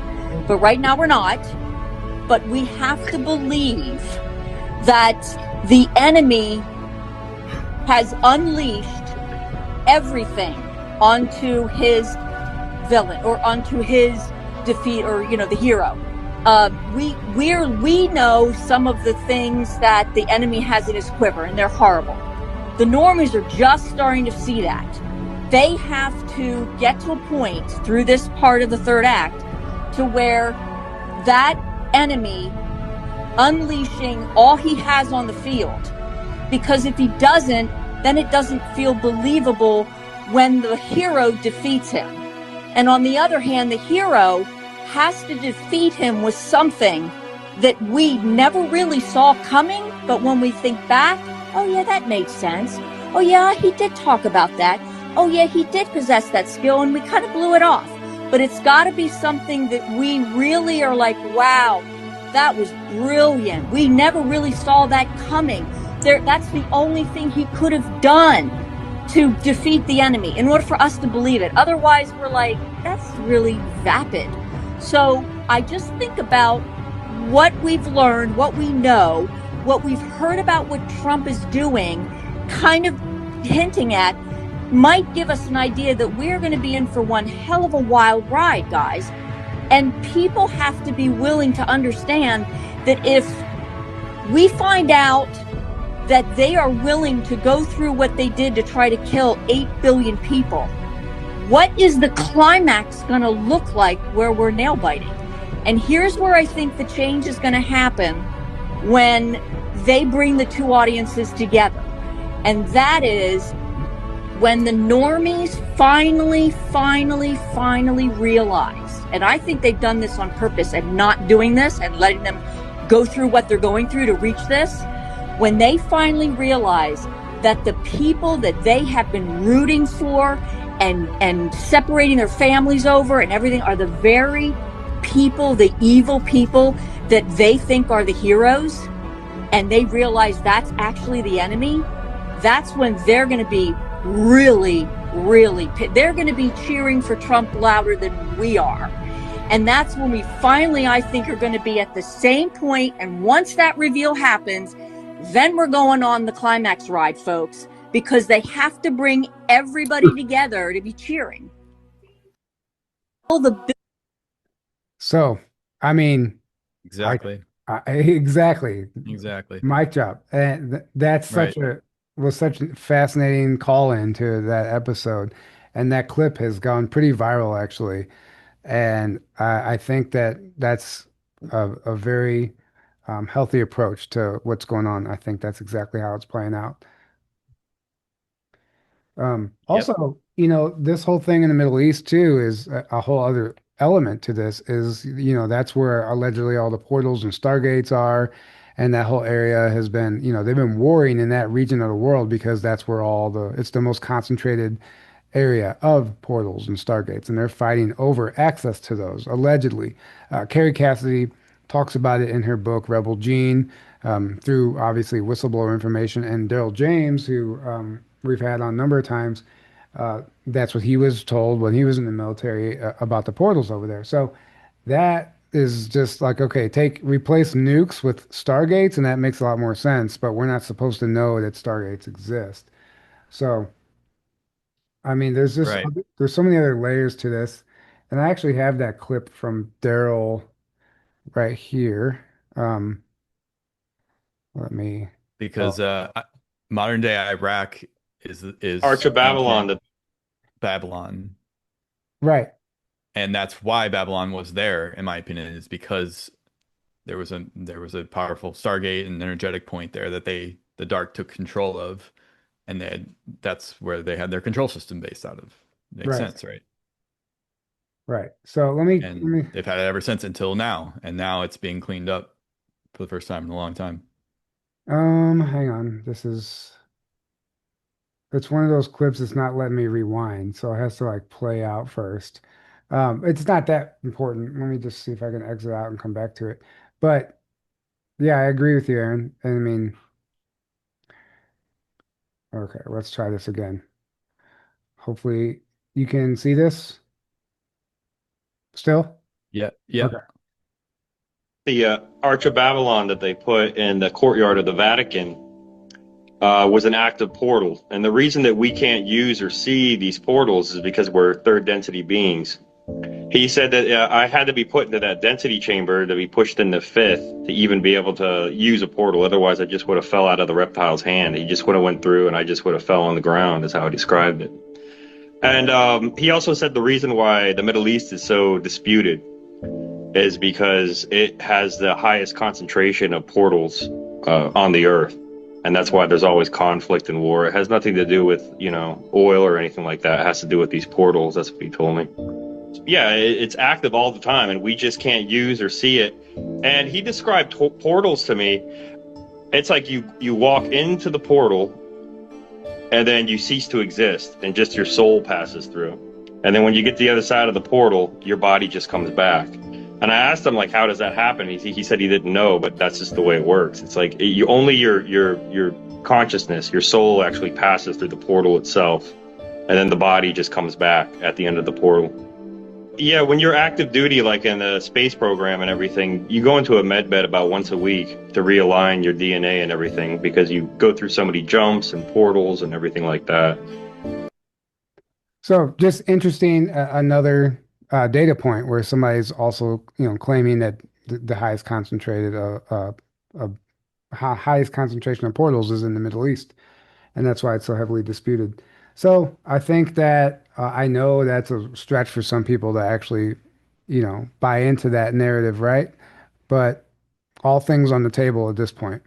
But right now we're not. But we have to believe that the enemy has unleashed everything onto his villain or onto his defeat, or the hero. We know some of the things that the enemy has in his quiver, and they're horrible. The normies are just starting to see that. They have to get to a point through this part of the third act to where that enemy unleashing all he has on the field, because if he doesn't, then it doesn't feel believable when the hero defeats him. And on the other hand, the hero has to defeat him with something that we never really saw coming, but when we think back, oh yeah, that made sense. Oh yeah, he did talk about that. oh yeah, he did possess that skill and we kind of blew it off. But it's got to be something that we really are like, wow, that was brilliant. We never really saw that coming. That's the only thing he could have done to defeat the enemy in order for us to believe it. Otherwise, we're like, that's really vapid. So I just think about what we've learned, what we know, what we've heard about what Trump is doing, kind of hinting at, might give us an idea that we're going to be in for one hell of a wild ride, guys. And people have to be willing to understand that if we find out that they are willing to go through what they did to try to kill 8 billion people, what is the climax going to look like where we're nail biting? And here's where I think the change is going to happen when they bring the two audiences together. And that is when the normies finally realize, and I think they've done this on purpose and not doing this and letting them go through what they're going through to reach this, when they finally realize that the people that they have been rooting for and separating their families over and everything are the very people, the evil people that they think are the heroes, and they realize that's actually the enemy, that's when they're going to be really they're going to be cheering for Trump louder than we are. And that's when we finally, I think, are going to be at the same point. And once that reveal happens, then we're going on the climax ride, folks, because they have to bring everybody together to be cheering. So, I mean, Exactly. Exactly. Mic drop. And that's such a fascinating call into that episode. And that clip has gone pretty viral, actually. And I think that that's a very healthy approach to what's going on. I think that's exactly how it's playing out. Also, this whole thing in the Middle East too is a whole other element to this is, that's where allegedly all the portals and Stargates are. And that whole area has been, they've been warring in that region of the world because that's where it's the most concentrated area of portals and Stargates. And they're fighting over access to those, allegedly. Carrie Cassidy talks about it in her book, Rebel Gene, through obviously whistleblower information. And Daryl James, who we've had on a number of times, that's what he was told when he was in the military about the portals over there. So that is just like, okay, replace nukes with Stargates, and that makes a lot more sense, but we're not supposed to know that Stargates exist. So, I mean, there's so many other layers to this. And I actually have that clip from Daryl right here. Let me Because modern day Iraq is Arch of Babylon. Babylon. Right. And that's why Babylon was there, in my opinion, is because there was a powerful Stargate and energetic point there that the Dark took control of, and that's where they had their control system based out of. Makes sense, right? Right. So let me they've had it ever since until now, and now it's being cleaned up for the first time in a long time. Hang on. It's one of those clips that's not letting me rewind, so it has to like play out first. It's not that important. Let me just see if I can exit out and come back to it. But yeah, I agree with you, Aaron. And I mean, okay, let's try this again. Hopefully you can see this still. Yeah. Okay. The Arch of Babylon that they put in the courtyard of the Vatican was an active portal. And the reason that we can't use or see these portals is because we're third density beings. He said that I had to be put into that density chamber to be pushed into fifth to even be able to use a portal. Otherwise, I just would have fell out of the reptile's hand. He just would have went through and I just would have fell on the ground, is how he described it. And he also said the reason why the Middle East is so disputed is because it has the highest concentration of portals on the earth. And that's why there's always conflict and war. It has nothing to do with, oil or anything like that. It has to do with these portals. That's what he told me. Yeah, it's active all the time, and we just can't use or see it. And he described portals to me. It's like you walk into the portal, and then you cease to exist, and just your soul passes through. And then when you get to the other side of the portal, your body just comes back. And I asked him, like, how does that happen? He said he didn't know, but that's just the way it works. It's like you only your consciousness, your soul actually passes through the portal itself, and then the body just comes back at the end of the portal. Yeah, when you're active duty, like in the space program and everything, you go into a med bed about once a week to realign your DNA and everything because you go through so many jumps and portals and everything like that. So just interesting, another data point where somebody's also, claiming that the highest concentrated, highest concentration of portals is in the Middle East, and that's why it's so heavily disputed. So I think that I know that's a stretch for some people to actually, buy into that narrative, right? But all things on the table at this point.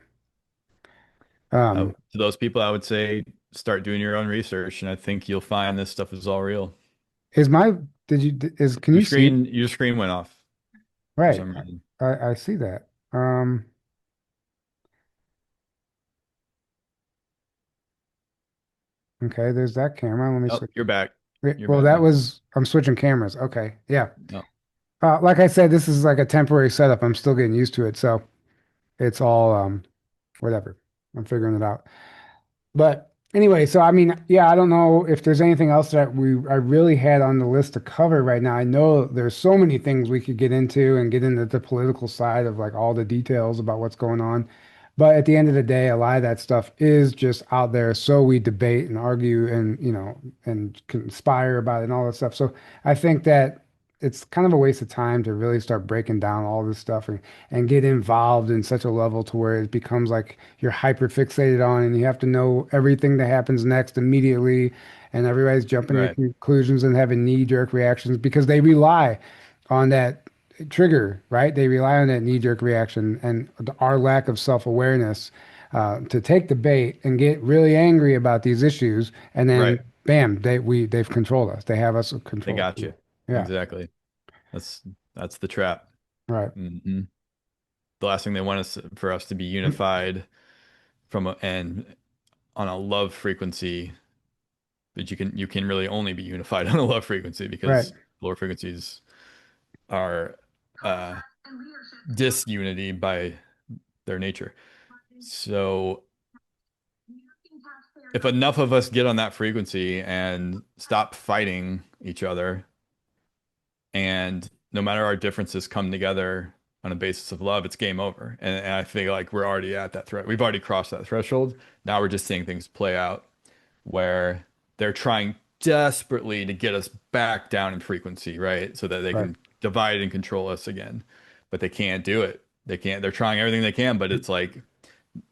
To those people, I would say start doing your own research, and I think you'll find this stuff is all real. Is my did you is can you see? Your screen went off for Right. some reason. I see that. Okay, there's that camera. Let me Oh, switch. you're back. You're Well, back that now. was I'm switching cameras. Okay. Yeah. No. Like I said, this is like a temporary setup. I'm still getting used to it, so it's all whatever. I'm figuring it out. But anyway, so I mean, yeah, I don't know if there's anything else that I really had on the list to cover right now. I know there's so many things we could get into and get into the political side of like all the details about what's going on. But at the end of the day, a lot of that stuff is just out there. So we debate and argue and, and conspire about it and all that stuff. So I think that it's kind of a waste of time to really start breaking down all this stuff and get involved in such a level to where it becomes like you're hyper fixated on and you have to know everything that happens next immediately. And everybody's jumping to Right. conclusions and having knee-jerk reactions because they rely on that trigger, right? They rely on that knee-jerk reaction and our lack of self-awareness to take the bait and get really angry about these issues, and then Right. bam, they've controlled us. They have us They controlled. got you. Yeah, Exactly. That's that's the trap. right, hmm The last thing they want is for us to be unified and on a love frequency, but you can really only be unified on a love frequency right. because lower frequencies are uh disunity by their nature. So if enough of us get on that frequency and stop fighting each other, and no matter our differences come together on a basis of love, it's game over. And I feel like we're already at that threat. We've already crossed that threshold. Now we're just seeing things play out where they're trying desperately to get us back down in frequency, right? So that they Right. can divide and control us again. But they can't do it. They can't. They're trying everything they can, but it's like,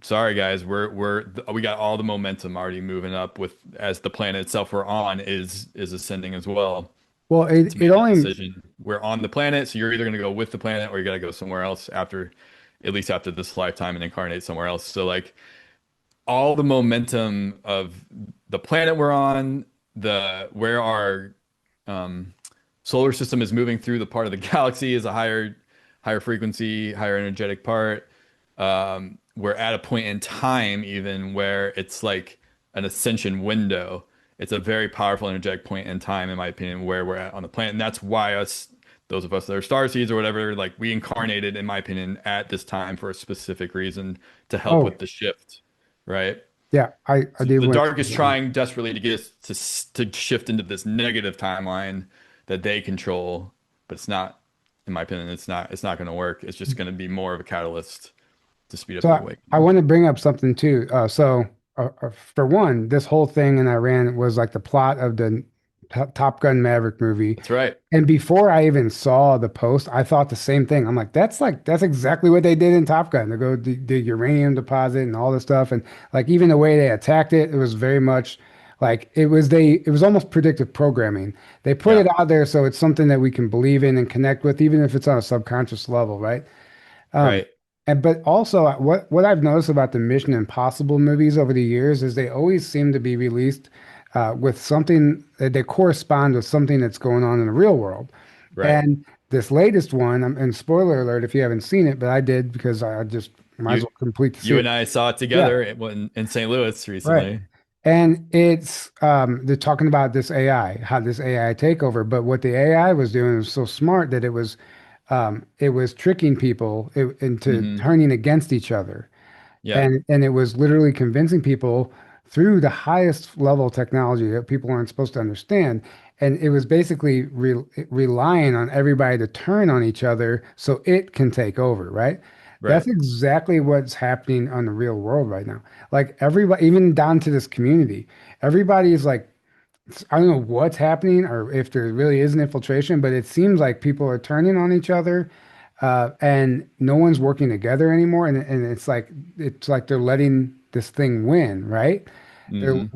sorry guys, we got all the momentum already moving up with as the planet itself we're on is ascending as well. Well, It's it made that only decision. We're on the planet, so you're either going to go with the planet or you got to go somewhere else after, at least after this lifetime, and incarnate somewhere else. So like all the momentum of the planet we're on, the where our um, solar system is moving through the part of the galaxy is a higher frequency, higher energetic part. We're at a point in time even where it's like an ascension window. It's a very powerful energetic point in time, in my opinion, where we're at on the planet. And that's why those of us that are star seeds or whatever, like we incarnated, in my opinion, at this time for a specific reason to help oh with the shift, right? yeah, I So did the want dark is trying desperately to get us to shift into this negative timeline that they control, but it's not, in my opinion, it's not going to work. It's just going to be more of a catalyst to speed up so the I awakening. want to bring up something too. For one, this whole thing in Iran was like the plot of the Top Gun Maverick movie. That's right. And before I even saw the post, I thought the same thing. I'm like that's exactly what they did in Top Gun. They go the uranium deposit and all this stuff, and like even the way they attacked it, it was very much like it was almost predictive programming. They put Yeah. it out there so it's something that we can believe in and connect with, even if it's on a subconscious level, right? Um, Right. and but also what I've noticed about the Mission Impossible movies over the years is they always seem to be released with something that they correspond with something that's going on in the real world. Right. And this latest one, and spoiler alert if you haven't seen it, but I did because I just might as You well complete the you series. and I saw it Yeah, together in St. Louis right. recently. And it's they're talking about this AI, how this AI takeover, but what the AI was doing was so smart that it was tricking people into Hmm. turning against each other. Yep. And it was literally convincing people through the highest level of technology that people aren't supposed to understand. And it was basically relying on everybody to turn on each other so it can take over, right? That's Right. exactly what's happening on the real world right now. Like everybody, even down to this community, everybody is like, I don't know what's happening or if there really is an infiltration, but it seems like people are turning on each other, and no one's working together anymore. And it's like they're letting this thing win, right? They're Hmm.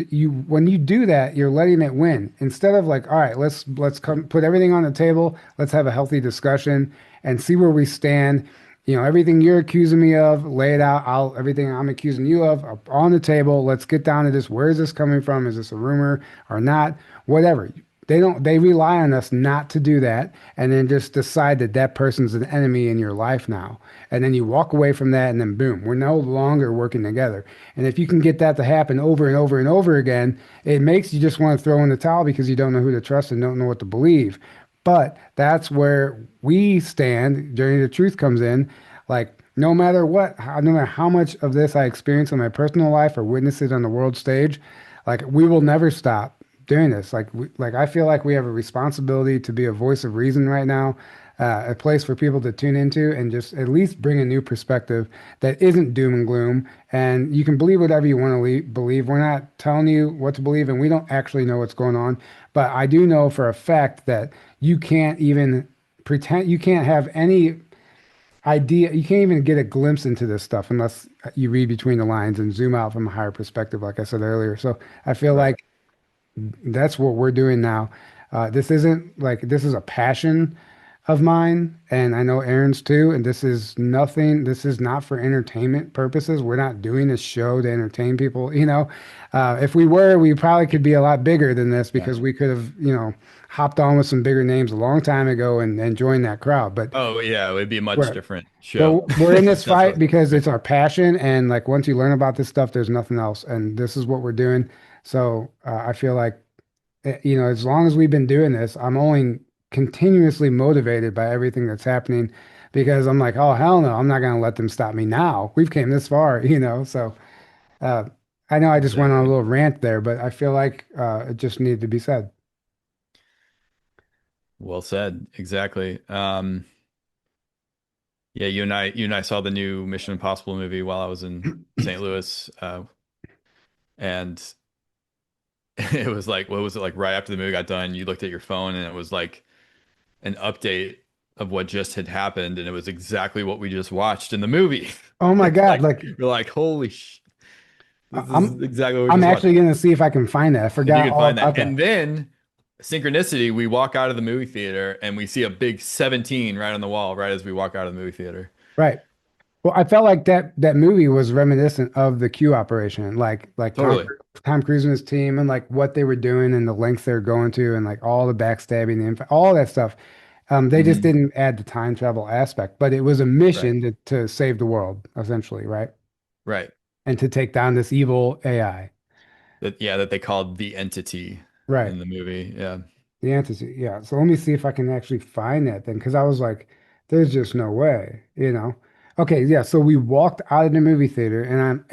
you when you do that, you're letting it win instead of like, all right, let's come put everything on the table. Let's have a healthy discussion and see where we stand. You know, everything you're accusing me of, lay it out. Everything I'm accusing you of on the table. Let's get down to this. Where is this coming from? Is this a rumor or not? Whatever. They rely on us not to do that and then just decide that that person's an enemy in your life now. And then you walk away from that and then boom, we're no longer working together. And if you can get that to happen over and over and over again, it makes you just want to throw in the towel because you don't know who to trust and don't know what to believe. But that's where we stand. Journey to Truth comes in. Like, no matter what, no matter how much of this I experience in my personal life or witness it on the world stage, like, we will never stop doing this. Like I feel like we have a responsibility to be a voice of reason right now, a place for people to tune into and just at least bring a new perspective that isn't doom and gloom. And you can believe whatever you want to believe. We're not telling you what to believe, and we don't actually know what's going on. But I do know for a fact that you can't even pretend, you can't have any idea, you can't even get a glimpse into this stuff unless you read between the lines and zoom out from a higher perspective, like I said earlier. So I feel Right. like that's what we're doing now. This isn't like this is a passion of mine, and I know Aaron's too. And this is nothing, this is not for entertainment purposes. We're not doing this show to entertain people. If we were, we probably could be a lot bigger than this Yeah. because we could have, hopped on with some bigger names a long time ago and joined that crowd. But Oh yeah, it would be a much we're, different but show. we're in this That's fight what. because Right. it's our passion. And like once you learn about this stuff, there's nothing else. And this is what we're doing. So I feel like as long as we've been doing this, I'm only continuously motivated by everything that's happening because I'm like, oh, hell no, I'm not going to let them stop me now. We've came this far. So uh, I know I just went on a Exactly. little rant there, but I feel like it just needed to be said. Well said. Exactly. Yeah, you and I saw the new Mission Impossible movie while I was in St. Louis, and it was like, what was it like? Right after the movie got done, you looked at your phone, and it was like an update of what just had happened, and it was exactly what we just watched in the movie. Oh my It's God, like like we're like, holy sh! This I'm is exactly what we I'm just watched. actually going to see if I can find that. I If you forgot can all find that, about that. and then synchronicity, we walk out of the movie theater and we see a big 17 right on the wall, right as we walk out of the movie theater. Right. Well, I felt like that movie was reminiscent of the Q operation, like Totally. Tom Cruise and his team, and like what they were doing and the lengths they're going to, and like all the backstabbing, all that stuff. They just Hmm. didn't add the time travel aspect, but it was a Right. mission to save the world, essentially, right? Right. And to take down this evil AI. That they called the entity Right. in the movie. Yeah. The entity, yeah. So let me see if I can actually find that then, because I was like, there's just no way. Okay, yeah. So we walked out of the movie theater,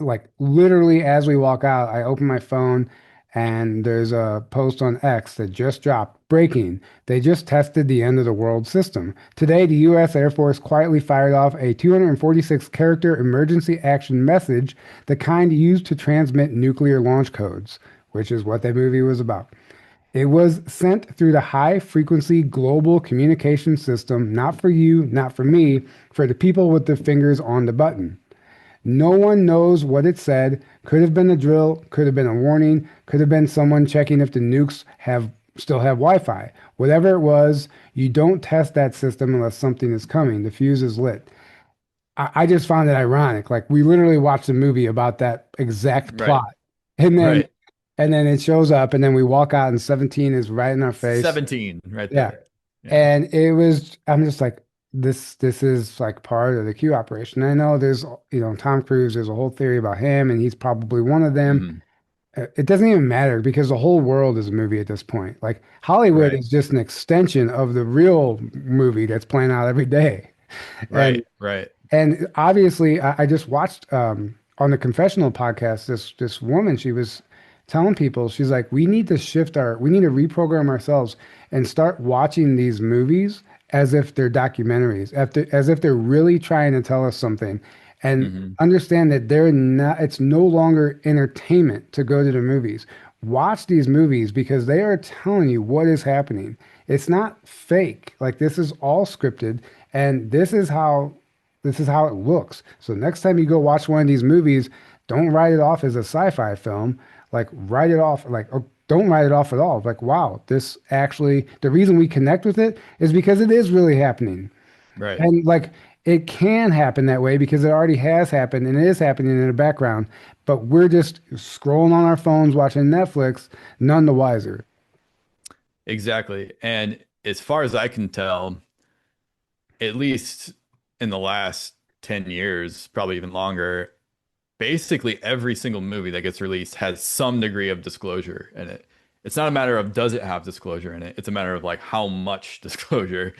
like literally as we walk out, I open my phone, and there's a post on X that just dropped. Breaking. They just tested the end of the world system. Today, the U.S. Air Force quietly fired off a 246 character emergency action message, the kind used to transmit nuclear launch codes, which is what that movie was about. It was sent through the high frequency global communication system, not for you, not for me, for the people with their fingers on the button. No one knows what it said. Could have been a drill, could have been a warning, could have been someone checking if the nukes still have Wi-Fi. Whatever it was, you don't test that system unless something is coming. The fuse is lit. I just found it ironic. Like we literally watched a movie about that exact Right. plot. And then Right. and then it shows up and then we walk out and 17 is right in our face. 17 right Yeah. there. Yeah. And I'm just like, this is like part of the Q operation. I know there's, Tom Cruise, there's a whole theory about him, and he's probably one of them. Hmm. It doesn't even matter because the whole world is a movie at this point. Like Hollywood Right. is just an extension of the real movie that's playing out every day. And Right. Right. and obviously, I just watched on the confessional podcast this woman. She was telling people, she's like, we need to reprogram ourselves and start watching these movies as if they're documentaries, as if they're really trying to tell us something, and Hmm. understand that they're not. It's no longer entertainment to go to the movies. Watch these movies because they are telling you what is happening. It's not fake. Like this is all scripted, and this is how it looks. So next time you go watch one of these movies, don't write it off as a sci-fi film. Like write it off like or don't write it off at all. Like wow, this actually the reason we connect with it is because it is really happening. Right. And like it can happen that way because it already has happened and it is happening in the background, but we're just scrolling on our phones watching Netflix, none the wiser. Exactly. And as far as I can tell, at least in the last 10 years, probably even longer, basically every single movie that gets released has some degree of disclosure in it. It's not a matter of does it have disclosure in it. It's a matter of like how much disclosure.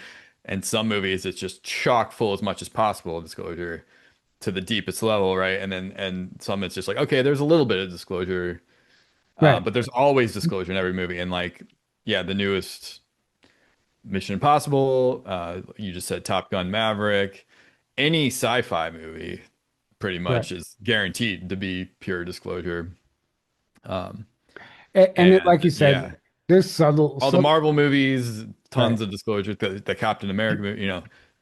And some movies it's just chock full as much as possible of disclosure to the deepest level, right? And some it's just like okay, there's a little bit of disclosure, Right. but there's always disclosure in every movie. And like yeah, the newest Mission Impossible, you just said Top Gun Maverick, any sci-fi movie pretty Right. much is guaranteed to be pure disclosure. Um, And it, and like you said, yeah, there's subtle, all the subtle, Marvel movies, right. tons of disclosure. The Captain America movie,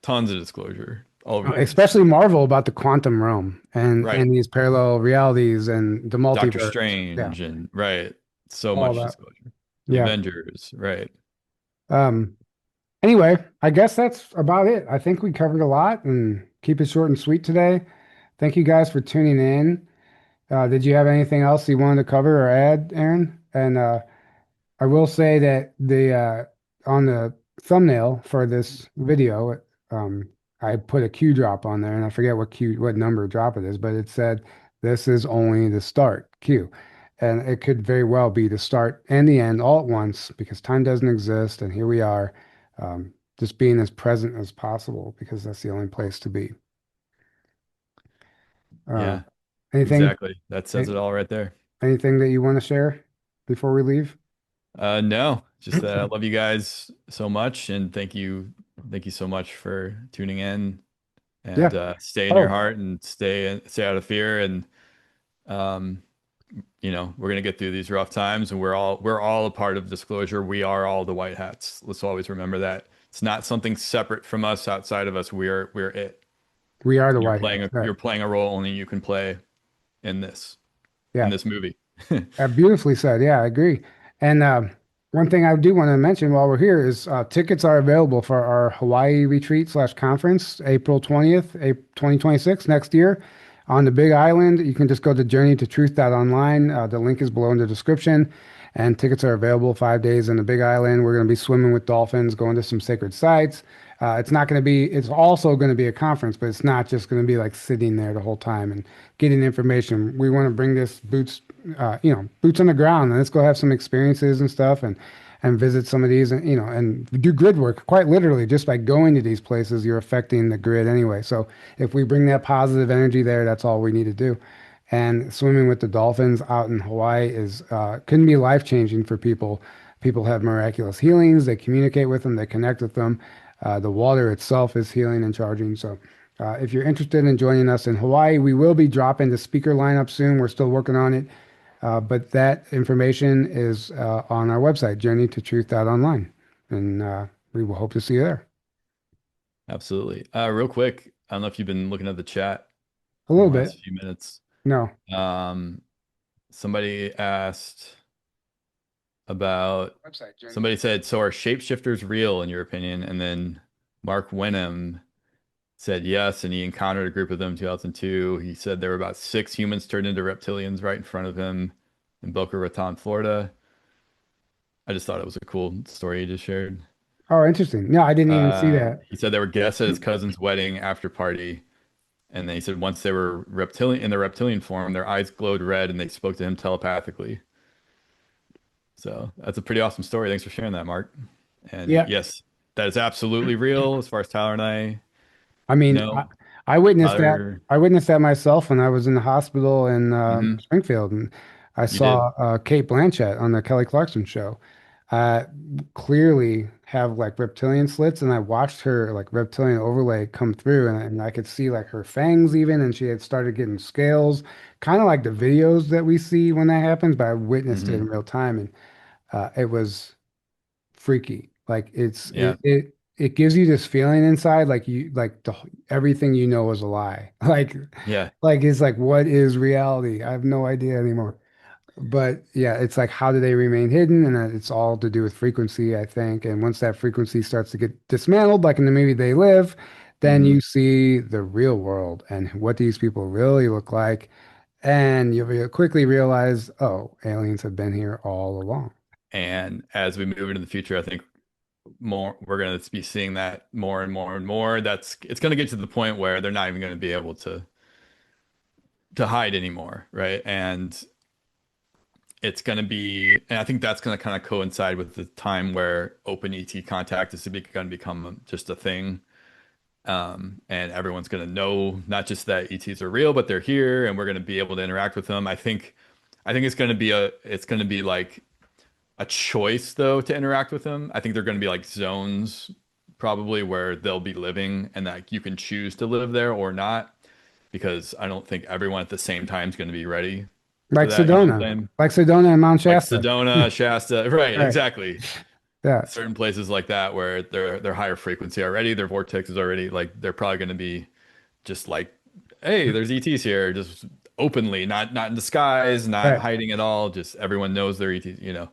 tons of disclosure all over the place. Especially Marvel about the quantum realm Right. and these parallel realities and the Doctor multiverse. Yeah, Strange and right. So all much that. disclosure. The Yeah. Avengers, right. Um, anyway, I guess that's about it. I think we covered a lot and keep it short and sweet today. Thank you guys for tuning in. Did you have anything else you wanted to cover or add, Aaron? And I will say that the on the thumbnail for this video, um, I put a Q drop on there, and I forget what number drop it is, but it said this is only the start Q, and it could very well be the start and the end all at once because time doesn't exist, and here we are, just being as present as possible because that's the only place to be. Uh, Yeah, anything, exactly. That says a- it all right there. anything that you want to share before we leave? No, just that I love you guys so much and thank you so much for tuning in and Yeah. stay in your Oh, heart and stay out of fear and um we're gonna get through these rough times and we're all a part of disclosure. We are all the white hats. Let's always remember that. It's not something separate from us outside of us. We're it. we are the You're White playing Hats. a Right. you're playing a role only you can play in this in Yeah. this movie. Beautifully said. Yeah, I agree. And one thing I do want to mention while we're here is tickets are available for our Hawaii retreat slash conference, April 20th, 2026, next year on the Big Island. You can just go to journeytotruth.online. The link is below in the description. And tickets are available 5 days in the Big Island. We're going to be swimming with dolphins, going to some sacred sites. It's not going to be, it's also going to be a conference, but it's not just going to be like sitting there the whole time and getting information. We want to bring this boots on the ground and let's go have some experiences and stuff and visit some of these and, and do grid work. Quite literally, just by going to these places, you're affecting the grid anyway. So if we bring that positive energy there, that's all we need to do. And swimming with the dolphins out in Hawaii is can be life changing for people. People have miraculous healings. They communicate with them. They connect with them. The water itself is healing and charging. So, if you're interested in joining us in Hawaii, we will be dropping the speaker lineup soon. We're still working on it, but that information is on our website, journeytotruth.online, and we will hope to see you there. Absolutely. Real quick, I don't know if you've been looking at the chat A in little the bit. last few minutes. No. Um, somebody asked about, Website, Journey. somebody said, so are shapeshifters real in your opinion? And then Mark Wenham said yes, and he encountered a group of them in 2002. He said there were about 6 humans turned into reptilians right in front of him in Boca Raton, Florida. I just thought it was a cool story he just shared. Oh, interesting. No, I didn't even see that. He said they were guests at his cousin's wedding after party, and then he said once they were reptilian in their reptilian form, their eyes glowed red, and they spoke to him telepathically. So that's a pretty awesome story. Thanks for sharing that, Mark. And Yeah. yes, that is absolutely real as far as Tyler and I I mean, know. I witnessed that. Tyler, I witnessed that myself when I was in the hospital in hmm Springfield, and I you did. saw Kate Blanchett on the Kelly Clarkson show. Uh, Clearly have like reptilian slits, and I watched her like reptilian overlay come through, and I could see like her fangs even, and she had started getting scales, kind of like the videos that we see when that happens. But I witnessed it in Hmm real time, and it was freaky. Like Yeah. it gives you this feeling inside, like everything you know is a lie. Yeah. Like it's like what is reality? I have no idea anymore. But yeah, it's like how do they remain hidden? And it's all to do with frequency, I think. And once that frequency starts to get dismantled, like in the movie They Live, then hmm you see the real world and what these people really look like. And you'll quickly realize, oh, aliens have been here all along. And as we move into the future, I think more we're going to be seeing that more and more and more. That's it's going to get to the point where they're not even going to be able to hide anymore, right? And it's going to be, and I think that's going to kind of coincide with the time where open ET contact is going to become just a thing. And everyone's going to know not just that ETs are real, but they're here, and we're going to be able to interact with them. I think it's going to be like a choice though to interact with them. I think they're going to be like zones probably where they'll be living, and that you can choose to live there or not, because I don't think everyone at the same time is going to be ready for that. You know what I'm saying? Like Sedona and Mount Like Shasta. Sedona, Shasta, right? Right. Exactly. Yeah. Certain places like that where they're higher frequency already, their vortex is already like they're probably going to be just like, hey, there's ETs here, just openly, not in disguise, not Right. hiding at all. Just everyone knows they're ETs. You know,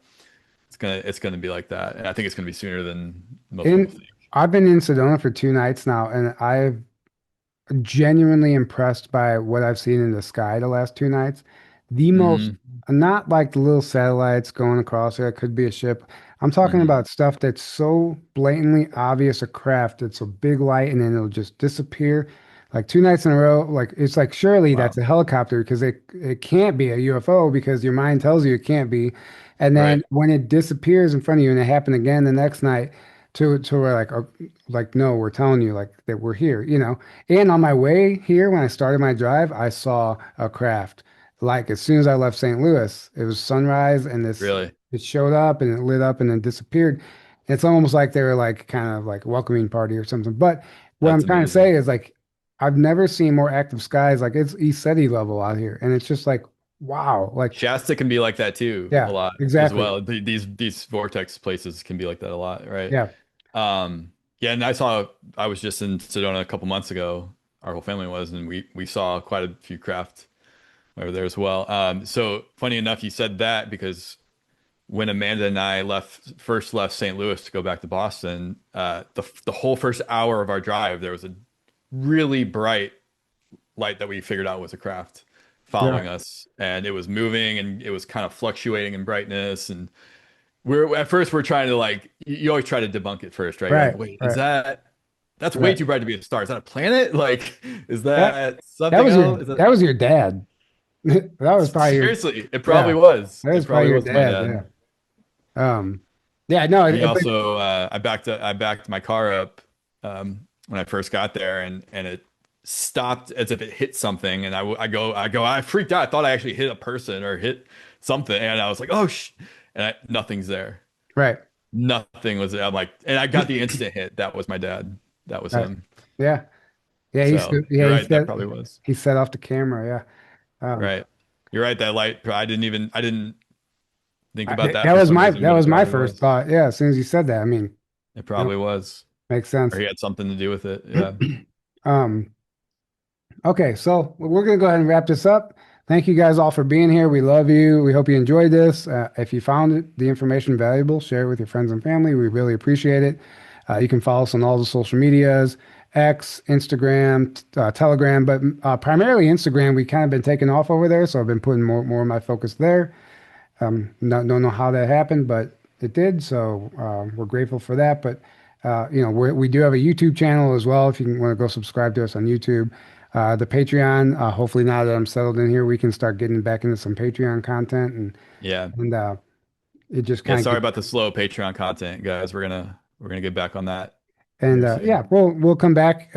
it's gonna be like that, and I think it's gonna be sooner than most people In think. I've been in Sedona for 2 nights now, and I've genuinely impressed by what I've seen in the sky the last 2 nights. The most, Hmm not like the little satellites going across there, it could be a ship. I'm talking hmm about stuff that's so blatantly obvious a craft. It's a big light and then it'll just disappear. Like 2 nights in a row, like it's like surely that's Wow. a helicopter because it can't be a UFO because your mind tells you it can't be. And then Right. when it disappears in front of you and it happened again the next night to where like no, we're telling you like that we're here, you know. And on my way here, when I started my drive, I saw a craft. Like as soon as I left St. Louis, it was sunrise and Really. it showed up and it lit up and then disappeared. It's almost like they were like kind of like welcoming party or something. But what That's I'm trying to amazing. say is like I've never seen more active skies. Like it's ECETI level out here. And it's just like, wow. Like, Shasta can be like that too a yeah, lot as exactly. well. These vortex places can be like that a lot, right? Yeah. Yeah, and I was just in Sedona a couple months ago. Our whole family was, and we saw quite a few craft over there as well. So funny enough, you said that because when Amanda and I first left St. Louis to go back to Boston, the whole first hour of our drive, there was a really bright light that we figured out was a craft Yeah. following us, and it was moving and it was kind of fluctuating in brightness. And we're at first we're trying to like you always try to debunk it first, right? You're like, Right. wait, is Right. that's way Right. too bright to be a star? Is that a planet? Like, is That that something else? Is that that was your dad. That was probably your seriously? It probably yeah. was. That It was probably probably your was my dad. dad. Yeah. Yeah, no, We but also I backed my car up when I first got there, and it stopped as if it hit something, and I freaked out. I thought I actually hit a person or hit something, and I was like, oh and nothing's there. right. Nothing was there. I'm like, and I got the instant hit. That was my dad. That was Right. him. Yeah. Yeah, So yeah, you're right. That probably was he set off the camera, yeah. right. You're right. That light. I didn't think about that That for was some my reason, but it my probably first was. thought. Yeah, as soon as you said that, I mean, It no, probably was, makes or sense. he had something to do with it. Yeah. Um, okay, so we're gonna go ahead and wrap this up. Thank you guys all for being here. We love you. We hope you enjoyed this. If you found the information valuable, share it with your friends and family. We really appreciate it. You can follow us on all the social medias, X, Instagram, Telegram, but primarily Instagram. We kind of been taking off over there, so I've been putting more of my focus there. Don't know how that happened, but it did. So we're grateful for that. But We do have a YouTube channel as well. If you want to go subscribe to us on YouTube, the Patreon. Hopefully, now that I'm settled in here, we can start getting back into some Patreon content, Yeah. and it just Yeah, kind of sorry gets. about the slow Patreon content, guys. We're gonna get back on that And here soon. yeah, we'll come back.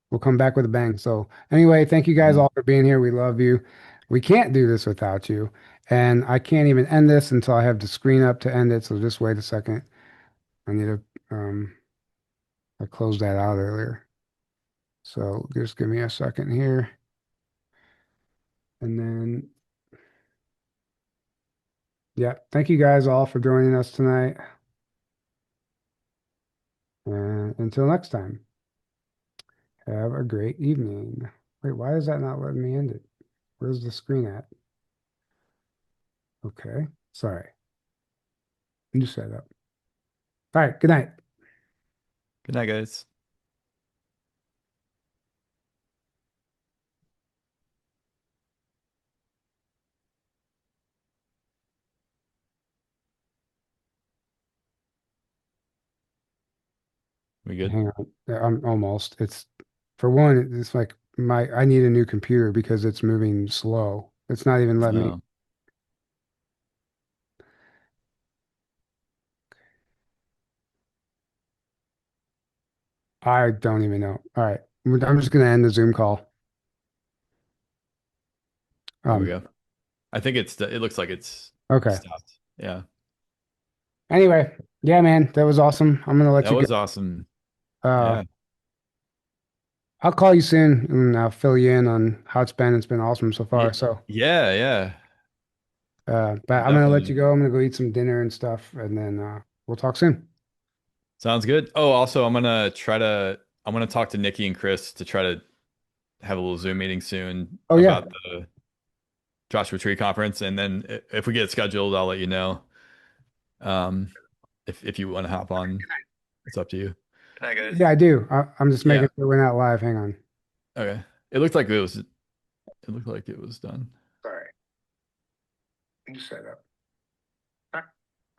We'll come back with a bang. So anyway, thank you guys Mhm. all for being here. We love you. We can't do this without you, and I can't even end this until I have the screen up to end it. So just wait a second. I need to. I closed that out earlier. So just give me a second here. And then, yeah, thank you guys all for joining us tonight. And until next time, have a great evening. Wait, why is that not letting me end it? Where's the screen at? Okay, sorry. New setup. All right, good night. Good night, guys. We good? Hang on. I'm almost. It's for one, it's like I need a new computer because it's moving slow. It's not even letting me. No. I don't even know. All right. I'm just gonna end the Zoom call. There we Um, go. I think it looks like it's okay. stopped. Yeah. Anyway, yeah, man, that was awesome. I'm gonna let That you go. was awesome. Uh, Yeah. I'll call you soon and I'll fill you in on how it's been. It's been awesome so far. So, Yeah, yeah. but I'm gonna let you Definitely. go. I'm gonna go eat some dinner and stuff, and then we'll talk soon. Sounds good. Oh, also I'm gonna talk to Nikki and Chris to try to have a little Zoom meeting soon Oh yeah. about the Joshua Tree conference, and then if we get it scheduled, I'll let you know. Um, if you want to hop on, it's up to you. Good night, guys. Yeah, I do. I'm just making Yeah. sure we're not live. Hang on. Okay. It looked like it was done. Sorry. You set up.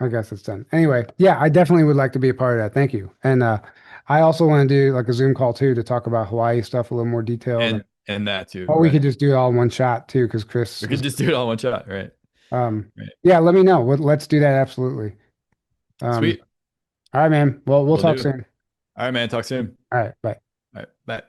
I guess it's done. Anyway, yeah, I definitely would like to be a part of that. Thank you. And I also want to do like a Zoom call too to talk about Hawaii stuff a little more detailed. And that too, Or we could right? just do it all in one shot too, because Chris We is. could just do it all in one shot, right? Right. Yeah, let me know. Let's do that. Absolutely. Um, Sweet. all right, man. Well, we'll Will talk do. soon. All right, man. Talk soon. All right, bye. All right. Bye.